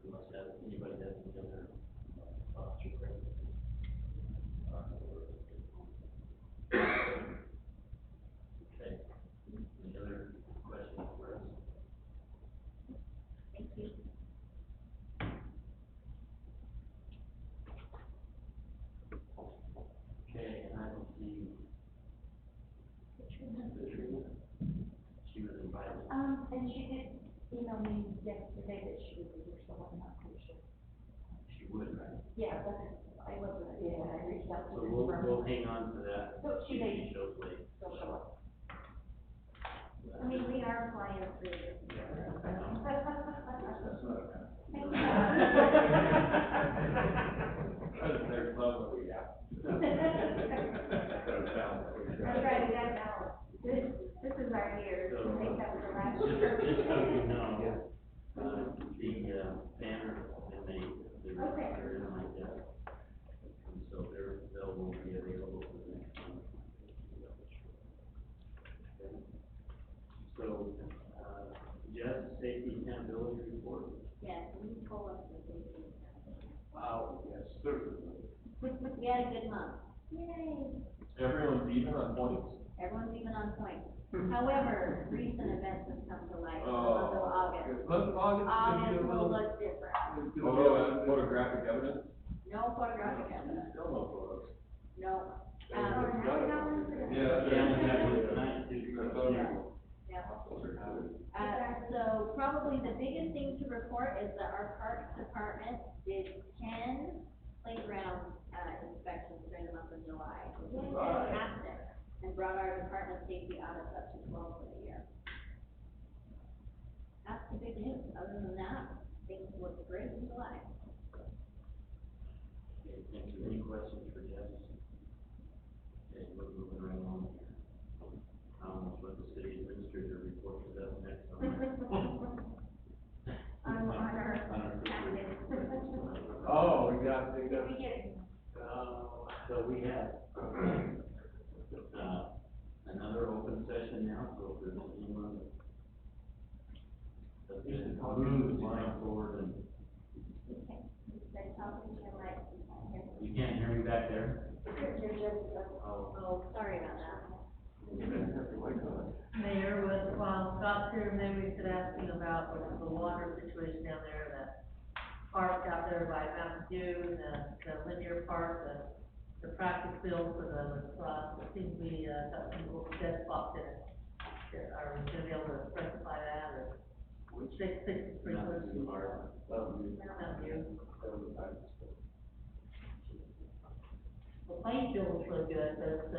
unless anybody has any other thoughts or questions. Okay, any other questions for us? Thank you. Okay, and I don't see. Katrina? She was invited. And she did email me yesterday that she would be here, so I'm not pretty sure. She would, right? Yeah, I wasn't, yeah, I reached out So to her. we'll hang on to that. So she may- She shows late. She'll show up. I mean, we are clients for this. There's love that we have. That's right, we got balance. This is our year, So, to make up for last just year. so you know, the banner and the Okay. are in my desk. And so they'll be available for the next one. Okay. So, Jeff, safety accountability report. Yes, we can pull up the safety. Wow, yes, certainly. We had a good month. Yay. Everyone's even on points. Everyone's even on point. However, recent events have come to light in the month of Oh, August. Let's August. August will look different. Photographic evidence? No photographic evidence. Still no photos. No. Yeah. Yeah, we got one tonight too. So probably the biggest thing to report is that our parks department did 10 playground, inspections during the month of July, which is fantastic, and brought our department safety audits up to 12 for the year. That's the big news. Other than that, things look great in July. Okay, thank you. Any questions for Jeff? Okay, we're moving right on here. What the city administrator report to us next on. On our packet. Oh, we got. We get it. So we have, another open session now, so if there's anyone that's been moved to come forward and, They're talking to your mic. you can't hear me back there? Oh, sorry about that. Mayor, while Scott's here, maybe we could ask him about the water situation down there, that park out there by Mountain View, the linear park, the practice field for the lacrosse, it seems to be, got some little dead spots in it. Are we gonna be able to rectify that, or fix the sprinklers? Mountain View. Well, playing field looks really good, but it's,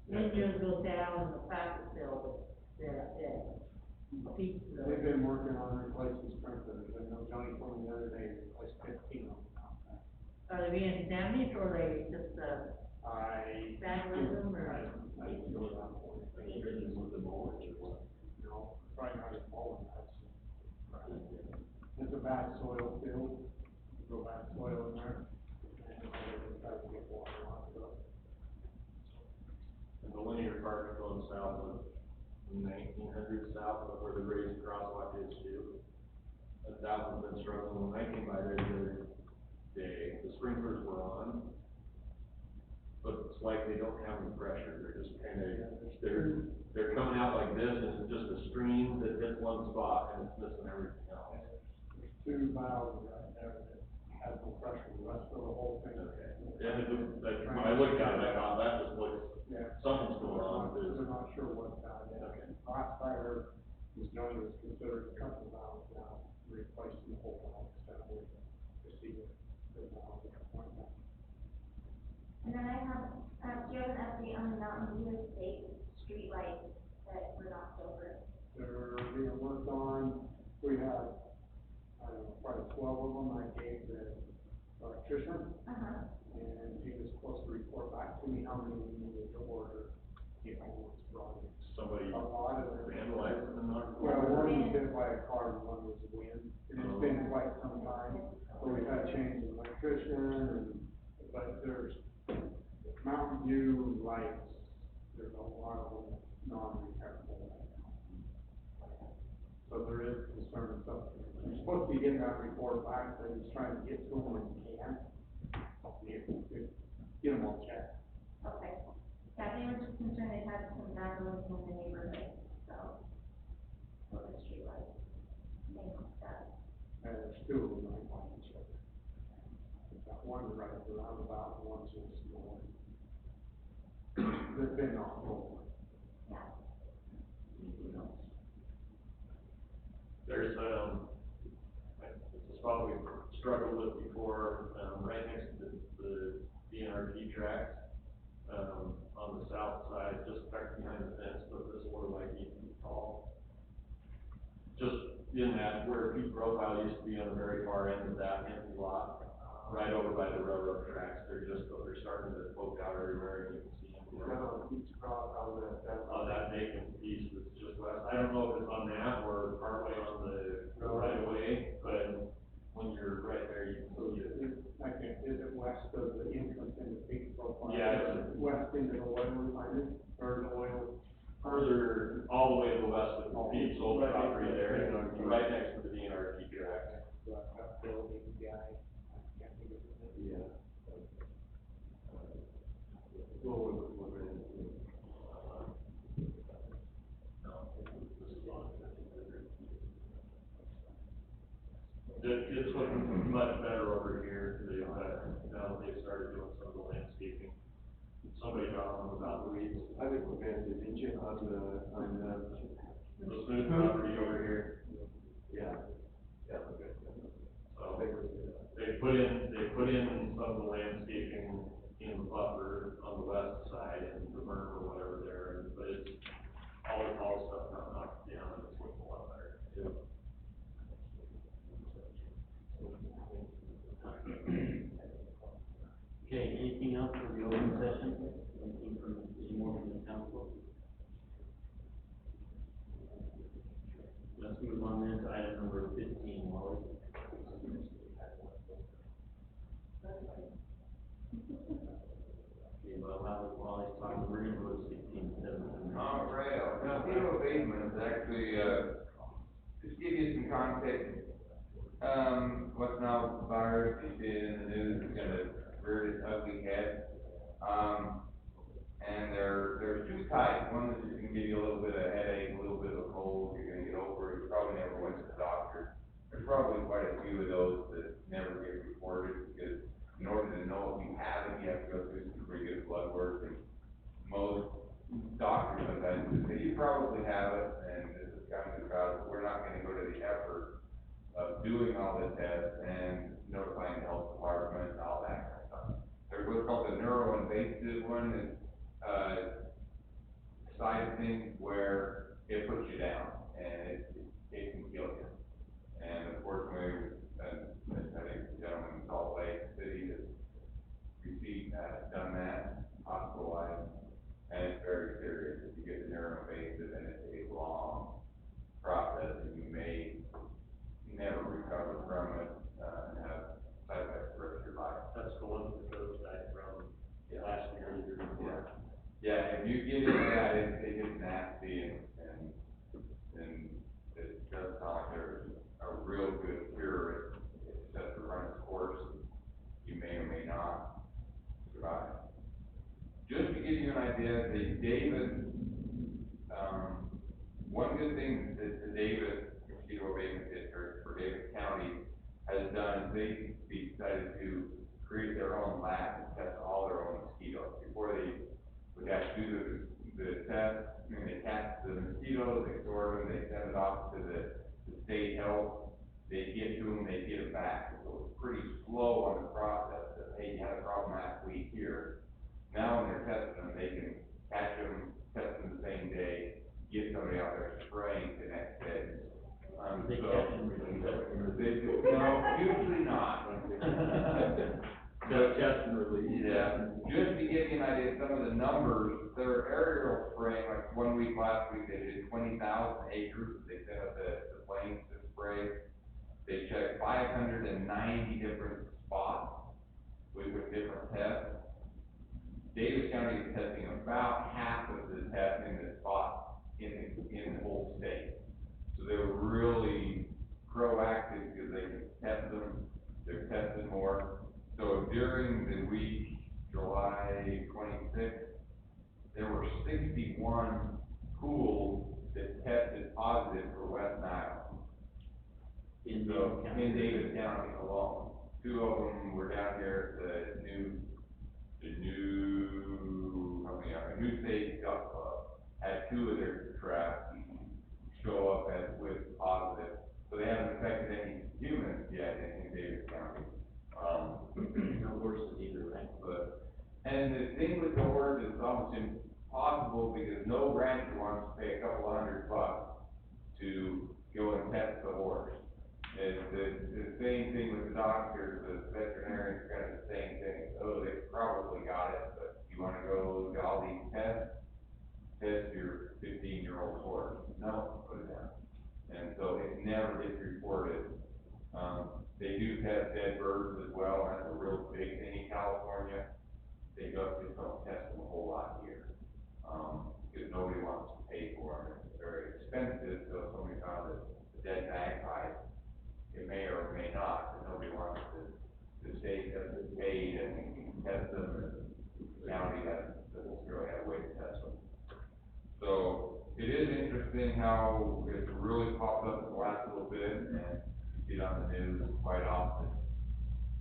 linear goes down and the practice field, yeah. They've been working on replacing sprinklers, I know Johnny told me the other day, they replaced 15 of them. Are they being damaged, or are they just, vandalism, or? I didn't go around for it. With the mowers or what? No, probably not as mowing, it's a bad soil field, go bad soil in there, and they try to get water onto it. And the linear park going south of 1900 south of where the raised crosswalk is too. That one's been struggling. When I came by there the other day, the sprinklers were on, but it's like they don't have any pressure. They're just kind of, they're coming out like this, and it's just a stream that hits one spot and it's missing everything else. There's two valves right there that have no pressure, the rest of the whole thing. Okay. And it was, like, when I looked at it, I thought that just looks, Yeah. something's going on. We're not sure what's down there. Okay. Last I heard, was done was considered a couple valves now, replacing the whole valve, instead of with the receiver, the valve, like that. And then I have, do you have an update on the Mountain View Estate streetlights that were knocked over? They're being worked on, we have, I don't know, probably 12 of them, I gave the electrician, Uh-huh. and he was supposed to report back to me how many we needed to order, if I was running. Somebody A lot of them. vandalized them and not. Well, one was hit by a car and one was wind, and it's been quite some time, so we've had to change the electrician, and, but there's Mountain View lights, there's a lot of them non-repairable right now. So there is concern, so you're supposed to be getting that report back, but he's trying to get to them when he can. Get them all checked. Okay. Yeah, they were just concerned they had some vandalism in the neighborhood, so. For the streetlights. They knocked that. And there's two of them right by each other. Got one right at the roundabout, and one's just north. They've been knocked over. Yeah. Anything else? There's, it's a spot we've struggled with before, right next to the DNRT tracks, on the south side, just back behind the fence, but this one like 8 feet tall. Just in that, where Pete Profile used to be on the very far end of that empty lot, right over by the railroad tracks, they're starting to poke out everywhere, and you can see them. On that vacant piece that's just west, I don't know if it's on that or partway on the right of way, but when you're right there, you can see it. Is it west of the entrance into Peak Profile? Yeah, it's West into the oil refinery, or the oil? further, all the way to the west of Pete's old property there, right next to the DNRT track. That building guy, I can't think of his name. Yeah. It's looking much better over here, now they've started doing some of the landscaping. Somebody got on about the weeds. I think we're going to mention on The smooth property over here. yeah. Yeah, okay. So they put in some of the landscaping in the buffer on the west side and the berm or whatever there, but it's all the tall stuff got knocked down and it's looking a lot better. Okay, anything else for the open session? Anything from, any more from the council? Let's move on then to item number 15, Wally. Okay, well, while he's talking, we're gonna go to 16, 17. All right, Alfredo Bateman is actually, just give you some context. What's now the virus, you see it in the news, is gonna rear its ugly head. And there's two types. One is just gonna give you a little bit of headache, a little bit of a cold, you're gonna get over it, you probably never went to the doctor. There's probably quite a few of those that never get reported, because in order to know if you have it, you have to go through some pretty good blood work, and most doctors sometimes say, you probably have it, and this is kind of because we're not gonna go to the effort of doing all the tests and notifying the health department and all that kind of stuff. There's what's called the neuroinvasive one, it's, side of things where it puts you down, and it can kill you. And unfortunately, I think the gentleman in Salt Lake City has done that, hospitalized, and it's very serious. If you get the neuroinvasive, and it's a long process, and you may never recover from it, and have side effects the rest of your life. That's the one that goes back from last year, the year before. Yeah, if you get into that, it gets nasty, and Davis, one good thing that the Davis Mosquito Abatement District for Davis County has done is they decided to create their own lab and test all their own mosquitoes. Before they would have to do the test, and they catch the mosquitoes, they store them, they send it off to the state health, they get to them, they get it back. So it's pretty slow on the process that, hey, you had a problem last week here. Now when they're testing them, they can catch them, test them the same day, get somebody out there spraying the next day. They So, catch and release it. no, usually not. Just catch and release. Yeah, just to give you an idea, some of the numbers, their aerial spraying, like 1 week last week, they did 20,000 acres, they sent up the planes to spray. They checked 590 different spots with different tests. Davis County is testing about half of the testing the spots in the whole state. So they're really proactive because they can test them, they're testing more. So during the week, July 26th, there were 61 pools that tested positive for West Nile. In Davis County alone. 2 of them were down here at the new state golf club, had 2 of their traps show up with positive. So they haven't affected any humans yet in Davis County. No horses either, right? And the thing with the horse is almost impossible because no rancher wants to pay a couple $100 to go and test the horse. It's the same thing with the doctors, the veterinarians, kind of the same thing. Oh, they probably got it, but you wanna go to all these tests, test your 15-year-old horse. No, put it down. And so it never gets reported. They do test dead birds as well, and that's a real big thing in California. They just don't test them a whole lot here, because nobody wants to pay for them. It's very expensive, so if somebody found a dead magpie, it may or may not, but nobody wants the state doesn't pay and test them, and the county doesn't really have a way to test them. So it is interesting how it's really popped up in the last little bit, and you see it on the news quite often.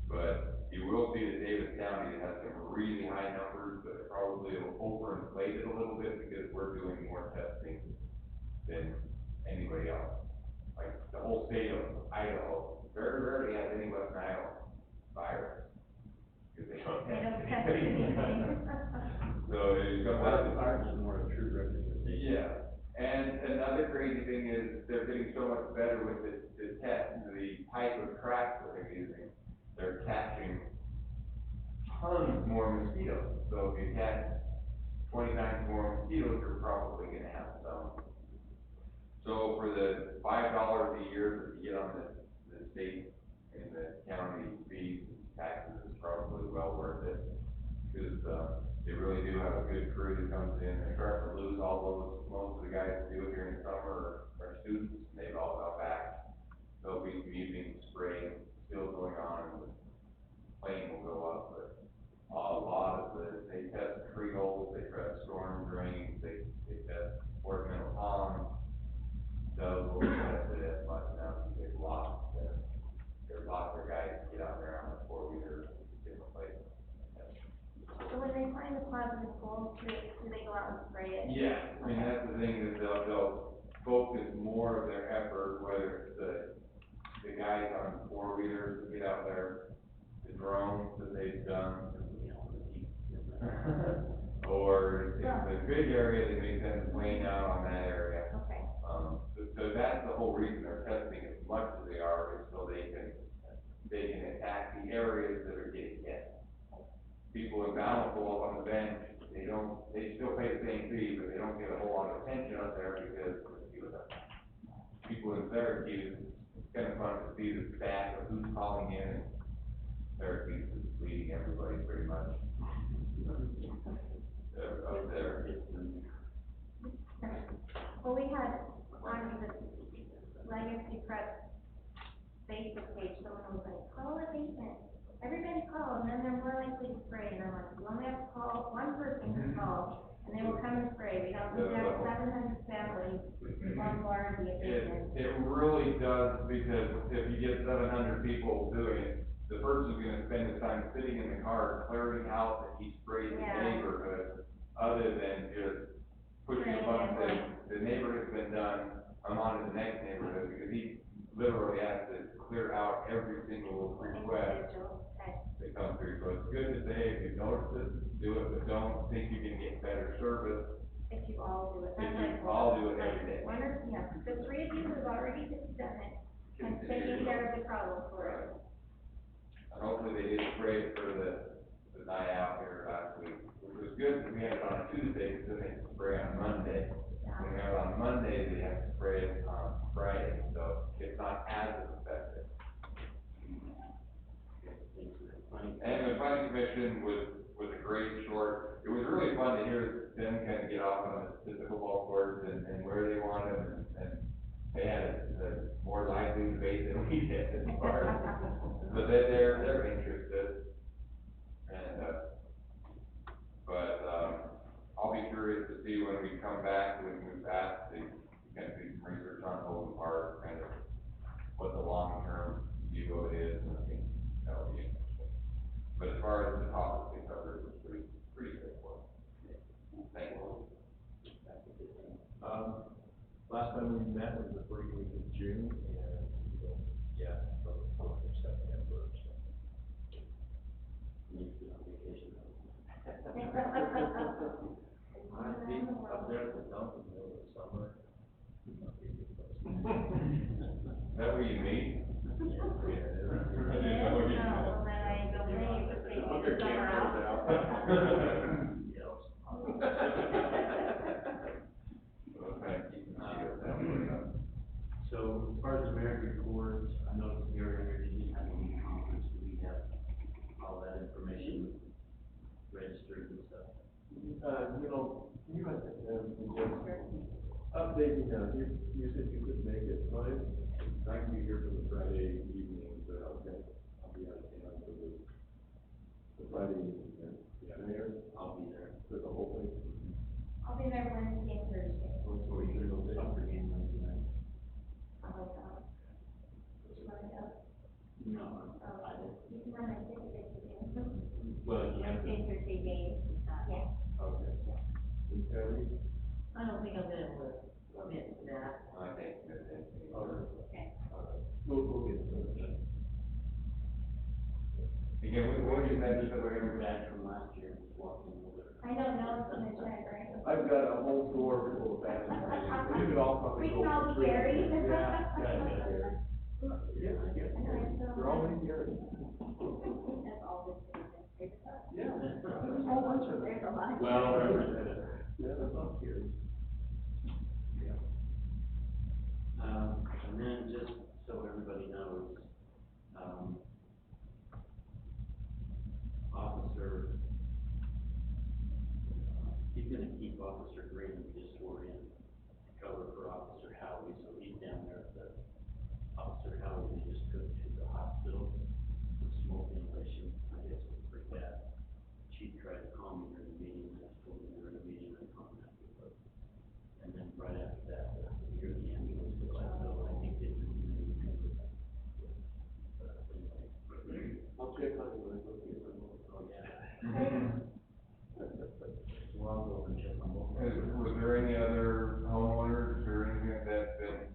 But you will see that Davis County has some really high numbers, but probably overinflate it a little bit because we're doing more testing than anybody else. Like the whole state of Idaho very rarely has any West Nile virus. Because they don't test anything. So it comes out to Ours is more a true representation. yeah, and another crazy thing is they're getting so much better with the test, the type of traps that they're using. They're catching tons more mosquitoes. So if you catch 20 times more mosquitoes, you're probably gonna have some. So for the $5 a year that you get on the state and the county fees and taxes is probably well worth it. Because, they really do have a good crew that comes in. They're starting to lose most of the guys that do it during the summer are students, and they've all got back. There'll be some evening spraying still going on, and the plane will go up, but a lot of they test tree holes, they test storm drains, they test ornamental ponds. Those will be tested as much now, because there's lots of guys that get out there on the 4-wheeler, different places. So when they find the positive gold, do they go out and spray it? Yeah, I mean, that's the thing, is they'll focus more of their effort, whether it's the guys on 4-wheelers that get out there, the drones that they've done, or if it's a good area, they may send a plane out on that area. Okay. So that's the whole reason they're testing as much as they are, is so they can attack the areas that are getting hit. People in Bountiful up on the bench, they still pay the same fee, but they don't get a whole lot of attention up there because people in Syracuse, it's kind of fun to see the stat of who's calling in. Syracuse is leading everybody pretty much. Up there. Well, we had on the Legacy Prep Facebook page, someone was like, call a patient. Everybody call, and then they're more likely to spray, and I'm like, you only have to call one person to call, And they will come and spray. We have 700 families on board the equipment. It really does, because if you get 700 people doing it, the person's gonna spend the time sitting in the car clearing out that he sprayed the Yeah. neighborhood, other than just pushing a button saying, the neighborhood's been done, I'm on to the next neighborhood, because he literally has to clear out every single request that comes through. So it's good to say, if you notice it, do it, but don't think you can get better service If you all do it. if you all do it every day. One or, yeah, the three of you have already done it, and taken care of the problem for us. And hopefully they did spray it for the night out here last week, which was good, because we had it on a Tuesday, because then they spray on Monday. When we have it on Monday, they have to spray it on Friday, so it's not as effective. And the planning commission was a great short, it was really fun to hear them kind of get off on the football courts and where they want them, and they had a more lively debate than we did as far as, but they're interested. And, I'll be curious to see when we come back, when we pass, to kind of do some research on Holden Park, kind of what the long-term view of it is, and I think that'll be interesting. But as far as the topics they covered, it was pretty straightforward. Thank you. Last time we met was the first week of June, and we don't yet, so the 4th of September, so. Need to be on vacation. I'd be up there at the dump in the middle of the summer. Is that where you meet? Put their cameras out. So as far as the merit report, I noticed the area didn't have any conference, do we have all that information registered and stuff? You had, updating, you said you could make it, right? I can be here for the Friday evening, but okay, I'll be out of town for the Friday evening. Yeah, there, I'll be there. for the whole thing. I'll be there Wednesday and Thursday. So you're gonna go to soccer game Wednesday night? I'll go down. You wanna go? No, I didn't. You can run my ticket if you do. Well, you have to. Wednesday, Thursday days, Yeah. Okay. And Terry? I don't think I'm gonna commit to that. I think that's it. okay. We'll get to it. Again, what you mentioned that we're gonna be Back from last year, walking over. I don't know, it's in the check, right? I've got a whole drawer full of bags. You could all probably We go can all for be free. Gary. Yeah. They're already Gary. That's all this is. Yeah. There's a whole bunch of them. There's a lot. Well, Yeah, that's all Gary. and then just so everybody knows, officer, he's gonna keep Officer Green just for in cover for Officer Howie, so he's down there at the, Officer Howie, they just took to the hospital, with smoke inhalation, I guess it was pretty bad. Chief tried to calm me during the meeting, I told him during the meeting, I calmed down. And then right after that, near the ambulance, was like, no, I think they just need to do it. I'll check on you when I go to your room. Oh, yeah. Well, I'll go and check on both. Was there any other homeowners or anything that's been,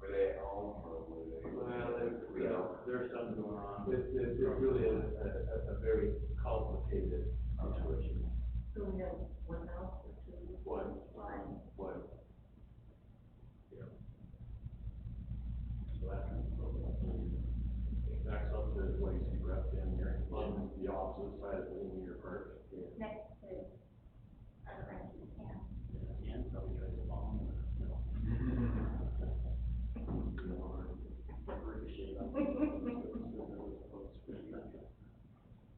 were they at home or were they? Well, There's something going on. it's really a very complicated situation. So we have one house or two? One. So after. Backs up to what you see right down here, on the opposite side of the linear park. Next to, yeah. And probably try to bomb or, no. Ricochet off.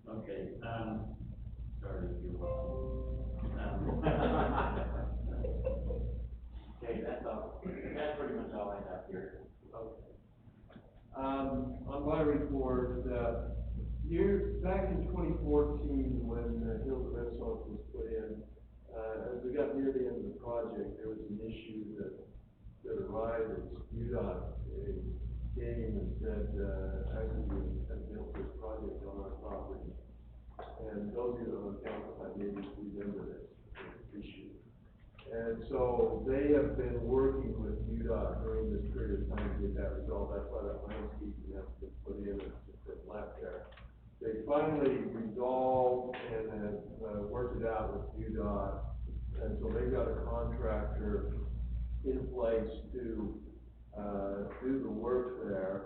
Okay, sorry, you're welcome. Okay, that's all, that's pretty much all I have here. Okay. On my report, back in 2014, when Hilda Renaissance was put in, as we got near the end of the project, there was an issue that arose as UDOT came and said, actually, we have built this project on our property. And those of you on council, I maybe remember this issue. And so they have been working with UDOT during this period of time to get that resolved. That's why that landscaping has been put in and been left there. They finally resolved and have worked it out with UDOT. And so they've got a contractor in place to do the work there.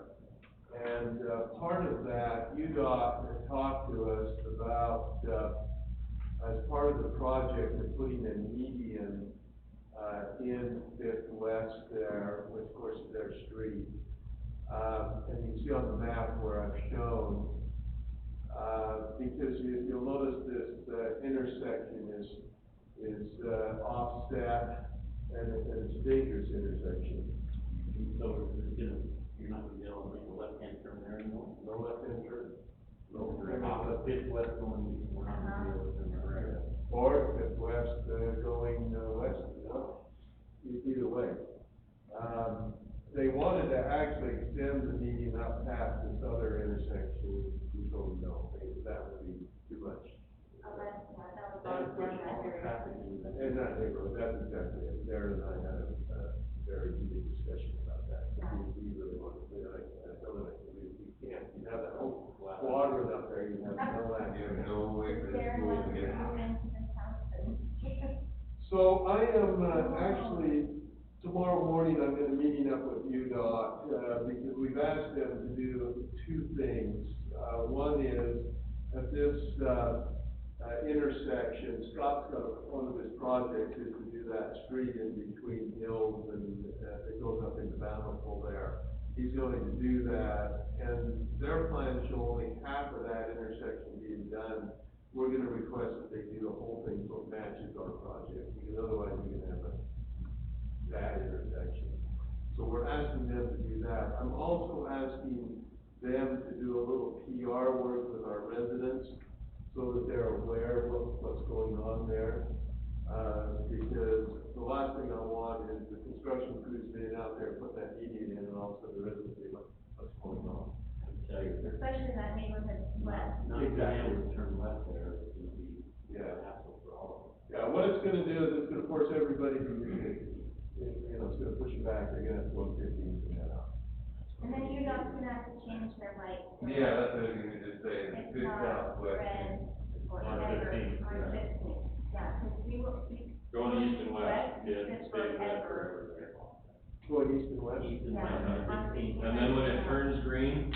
And part of that, UDOT had talked to us about, as part of the project, they're putting a median in Fifth West there, which of course is their street. And you can see on the map where I've shown, because you'll notice this intersection is offset, and it's a dangerous intersection. So you're not gonna be able to make a left-hand turn there anymore? No left-hand turn. No. Off of Fifth West going, we're not gonna be able to turn there, right? Or Fifth West, going west, no, either way. They wanted to actually extend the median up past this other intersection, we told them no, that would be too much. That would push more traffic into the. In that neighborhood, that's exactly it. Darren and I had a very heated discussion about that. We really wanted to, I told him, we can't, you have that whole quadrant up there, you have no idea. You have no way for the school to get out. So I am, actually, tomorrow morning, I'm gonna meeting up with UDOT, because we've asked them to do two things. One is, at this, intersection, Scott's got, one of his projects is to do that street in between hills and, it goes up into Bountiful there. He's going to do that, and their plan show only half of that intersection being done. We're gonna request that they do the whole thing so it matches our project, because otherwise we're gonna have a bad intersection. So we're asking them to do that. I'm also asking them to do a little PR work with our residents, so that they're aware of what's going on there. Because the last thing I want is the construction crews being out there, putting that median in, and all of a sudden the residents say, what's going on? I can tell you, Especially in that neighborhood west. not being able to turn left there is gonna be Yeah. a hassle for all of us. Yeah, what it's gonna do is it's gonna force everybody to use it. You know, it's gonna push them back, they're gonna have to go 15 from that out. And then you're not gonna have to change their lights. Yeah, that's what I was gonna just say, It's good not southwest. red or On whatever, 15, on yeah. 15, yeah, because we. Going east and west, It's yeah, stay with that forever. forever. Going east and west? East and Yeah. west on On 15. And then when it turns green,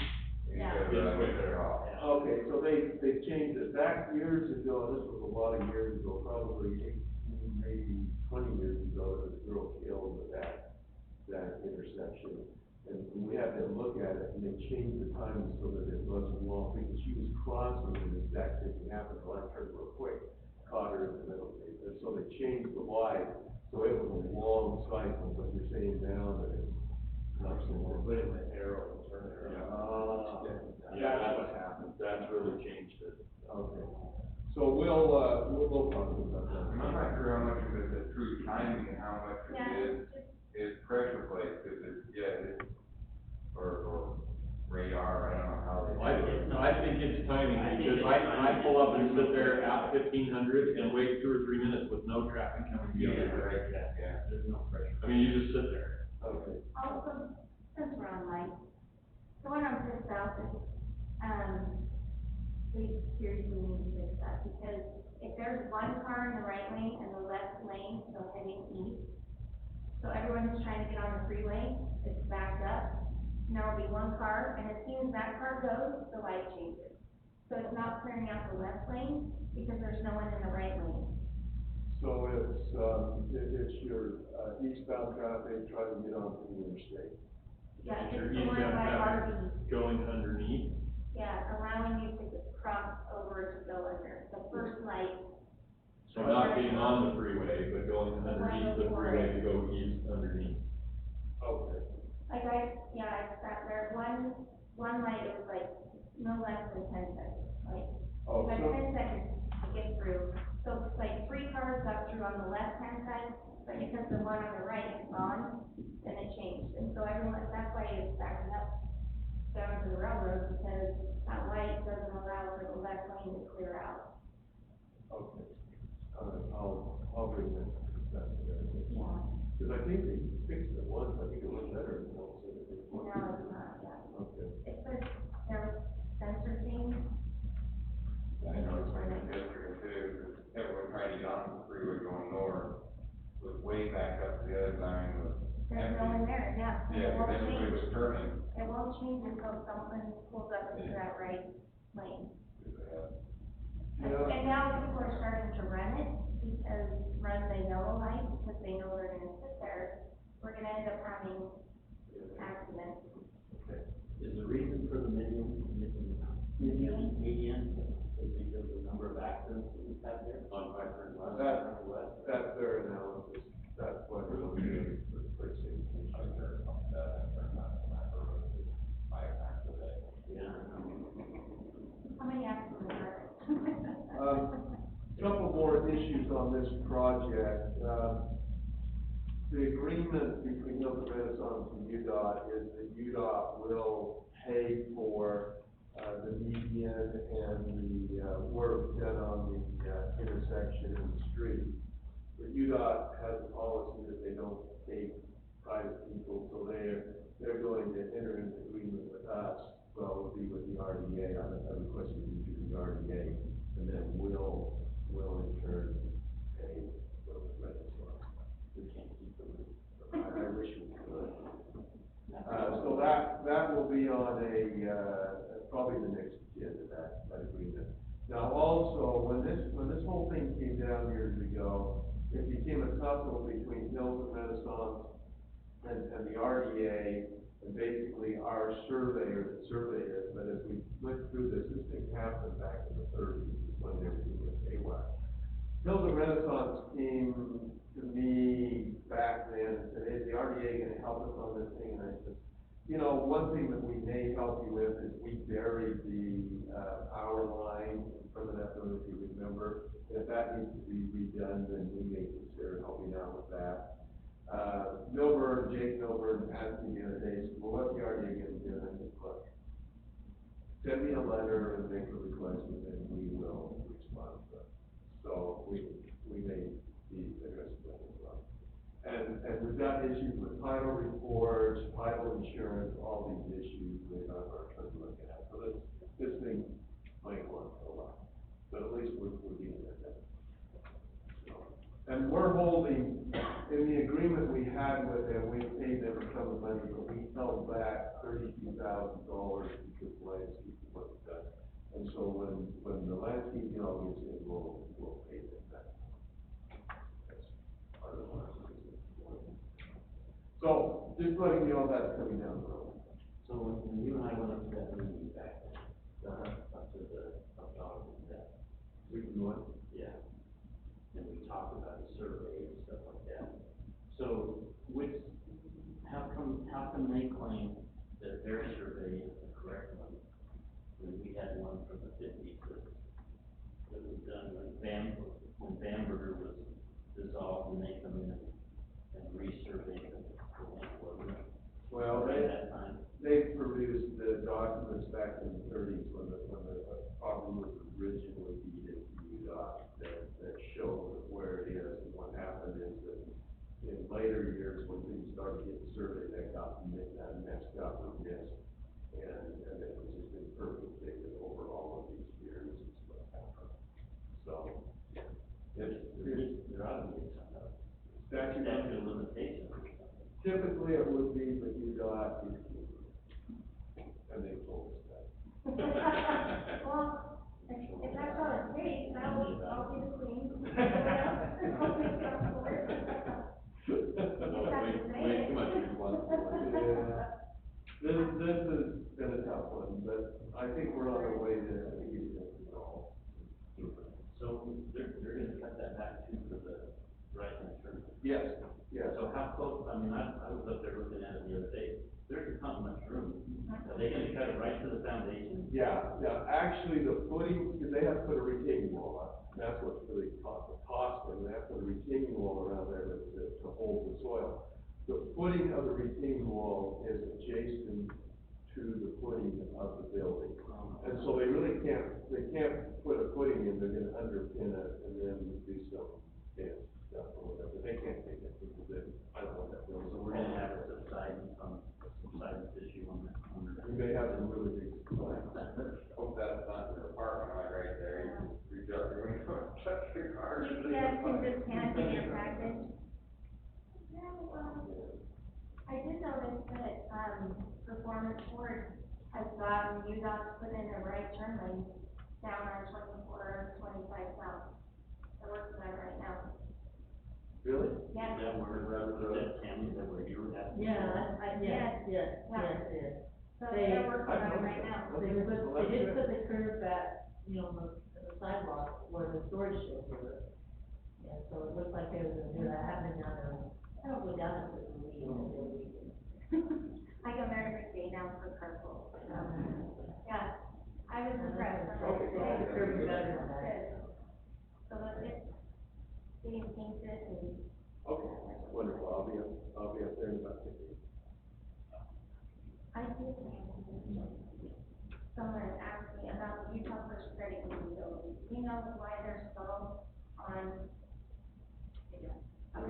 You Yeah. gotta switch it off. Okay, so they've changed it. Back years ago, this was a lot of years ago, probably 18, maybe 20 years ago, there was a girl killed at that intersection. And we had them look at it, and they changed the timing so that it wasn't long, because she was crossing and the exact same thing happened, the left turn real quick, caught her in the middle. And so they changed the light, so it was a long cycle, but you're saying now that it's not so long. put in the arrow and turn it around. Yeah, that's what happened, that's really changed it. Okay. So we'll talk about that. I'm not sure how much of it is true timing and how much of Yeah, it is pressure plate, because it's, or radar, I don't know how they. I think it's timing, because I pull up and sit there at 1500 and wait 2 or 3 minutes with no traffic coming the other direction. Yeah. There's no pressure. I mean, you just sit there. Okay. Also, since we're on light, going on to the south is, we seriously need to fix that, because if there's one car in the right lane and the left lane, so heading east, so everyone's trying to get on the freeway, it's backed up, and there will be one car, and as soon as that car goes, the light changes. So it's not clearing out the left lane, because there's no one in the right lane. So it's your eastbound traffic trying to get onto the interstate. Yeah, Your it's the one eastbound by traffic RV, Going underneath. yeah, allowing you to cross over to go under, the first light. So not being on the freeway, but going underneath the freeway to go east underneath. Okay. Like I sat there, one light, it was like no less than 10 seconds, like, Oh, you had so, 10 seconds to get through, So it's like 3 cars got through on the left-hand side, but because the one on the right is gone, then it changed. And so everyone, that's why it's backing up down to the railroad, because that light doesn't allow for the left lane to clear out. Okay. I'll bring that back to that. Yeah. Because I think they fixed it once, I think it was better than what was it. No, it's not, yeah. Okay. It's the, their sensor thing. I know it's been yesterday too, because everyone trying to get on the freeway going north, was way back up the other line was There's no one there, yeah. And Yeah, it won't because everybody change. was turning. It won't change until someone pulls up into that right lane. Yeah. And now people are starting to run it, because run the yellow light, because they know they're gonna sit there. We're gonna end up having accidents. Is the reason for the median is because of the number of accidents that we've had there on five turn west? That's their analysis, that's what they're looking at for the first safety. Yeah. How many accidents are there? Couple more issues on this project. The agreement between Hilton Renaissance and UDOT is that UDOT will pay for the median and the work done on the intersection and the street. But UDOT has a policy that they don't take private people, so they're going to enter into agreement with us. Well, it would be with the RDA. I requested you to the RDA, and then we'll in turn pay Hilton Renaissance. We can't keep them. I wish we could. So that will be on probably the next agenda, that agreement. Now also, when this whole thing came down years ago, it became a tussle between Hilton Renaissance and the RDA, and basically our surveyor that surveyed it. But as we went through this thing happened back in the 30s, when everything was haywire. Hilton Renaissance came to me back then and said, hey, is the RDA gonna help us on this thing? And I said, you know, one thing that we may help you with is we buried the power line in front of that building, if you remember. And if that needs to be redone, then we may consider helping out with that. Jake Milburn asked me the other day, said, well, what's the RDA gonna do? And I said, look, send me a letter and make a request, and then we will respond to it. So we may be addressing that as well. And we've got issues with title reports, title insurance, all these issues that are trying to look at. So this thing might go on for a while, but at least we're dealing with that. And we're holding, in the agreement we had with them, we paid them some money, but we held back $32,000 because landscaping wasn't done. And so when the landscaping all gets in, we'll pay them back. That's part of the So, just letting you know that's coming down the road. So when you and I went up to that meeting back then, up to the, up to that, North? yeah. And we talked about the survey and stuff like that. So how come they claim that their survey is the correct one? When we had one from the 50s that was done when Bamberger was dissolved and they come in and resurveyed the land, wasn't it? Well, At that time. they produced the documents back in the 30s when the property was originally deeded to UDOT that show where it is. And what happened is that in later years, when things started getting surveyed, that got messed up or missed. And it was just imperfect over all of these years is what happened. So, There ought to be some statute of limitations or something. typically it would be, but UDOT is, and they told us that. Well, if that's all it takes, I'll be the queen. Way too much responsibility. Yeah. This has been a tough one, but I think we're on our way to getting it resolved. So they're gonna cut that back too for the right hand turn. Yes, yes. So how close, I mean, I was up there looking at it the other day, there's not much room. Are they gonna cut it right to the foundation? Yeah, actually, the footing, because they have to put a retaining wall up, that's what's really cost them, they have to put a retaining wall around there to hold the soil. The footing of the retaining wall is adjacent to the footing of the building. And so they really can't put a footing in, they're gonna underpin it and then do some dance stuff or whatever, they can't take it because I don't want that building. So we're gonna have subsidence issue on that corner. We may have some really big plans. Hope that's not the apartment right there, you can reach out your window and touch your car. You guys can just hand me your package. I did notice that, Performance Board has gotten UDOT to put in a right turn lane down on 2425 south. They're working on it right now. Really? Yes. Is that where, Tammy, is that where you were at? Yeah, yes, So they're working on it right now. They did put the curb back, you know, the sidewalk where the storage shed was. Yeah, so it looks like they were gonna do that, I haven't been down there, I don't go down there for the week. I go there every day now for carpool. Yeah, I was impressed. Okay. The curb is better than that. Good. So that's it. Getting painted and. Okay, wonderful, I'll be up there in about 15 minutes. I did. Someone asked me about the Utah First Credit Union building. Do you know why they're still on?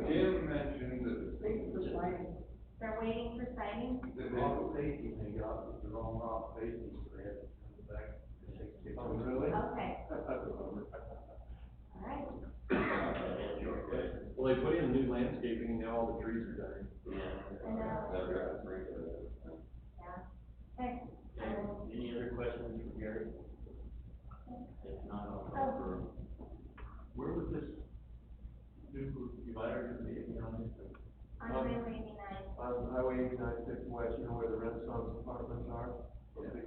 Jim mentioned that They're waiting for signing? Facing, they got the wrong rock facing, so they had to turn it back. Oh, really? Okay, That's a bummer. all right. Well, they put in new landscaping, and now all the trees are dying. Yeah. I know. they're gonna bring it. Yeah. Okay. Any other questions for Gary? If not, I'll call for, Where was this new divider gonna be on this? On Highway 89. On Highway 89, 50 West, you know where the Renaissance apartments are?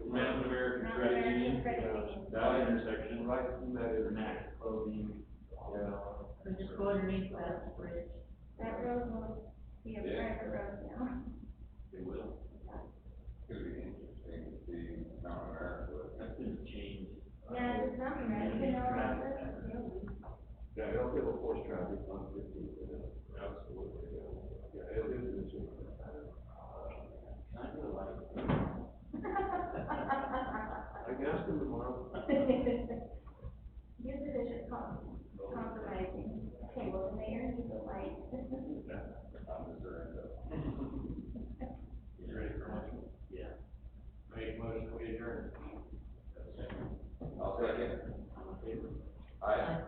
Mountain American Credit Union, Credit Union. that intersection. Right, in that is. Max Clothing. Yeah. So just go underneath that bridge. That road will be a private road now. They will. It's gonna be interesting to see Mountain America. That's gonna change. Yeah, there's nothing, right? You know, it's Yeah, it'll force traffic on 15, absolutely, yeah, it is interesting. I feel like. I guess them tomorrow. Use it as your compromising. Okay, well, the mayor needs a light. You ready for motion? Yeah. Make motion, we adjourn. I'll second. All in favor? Aye.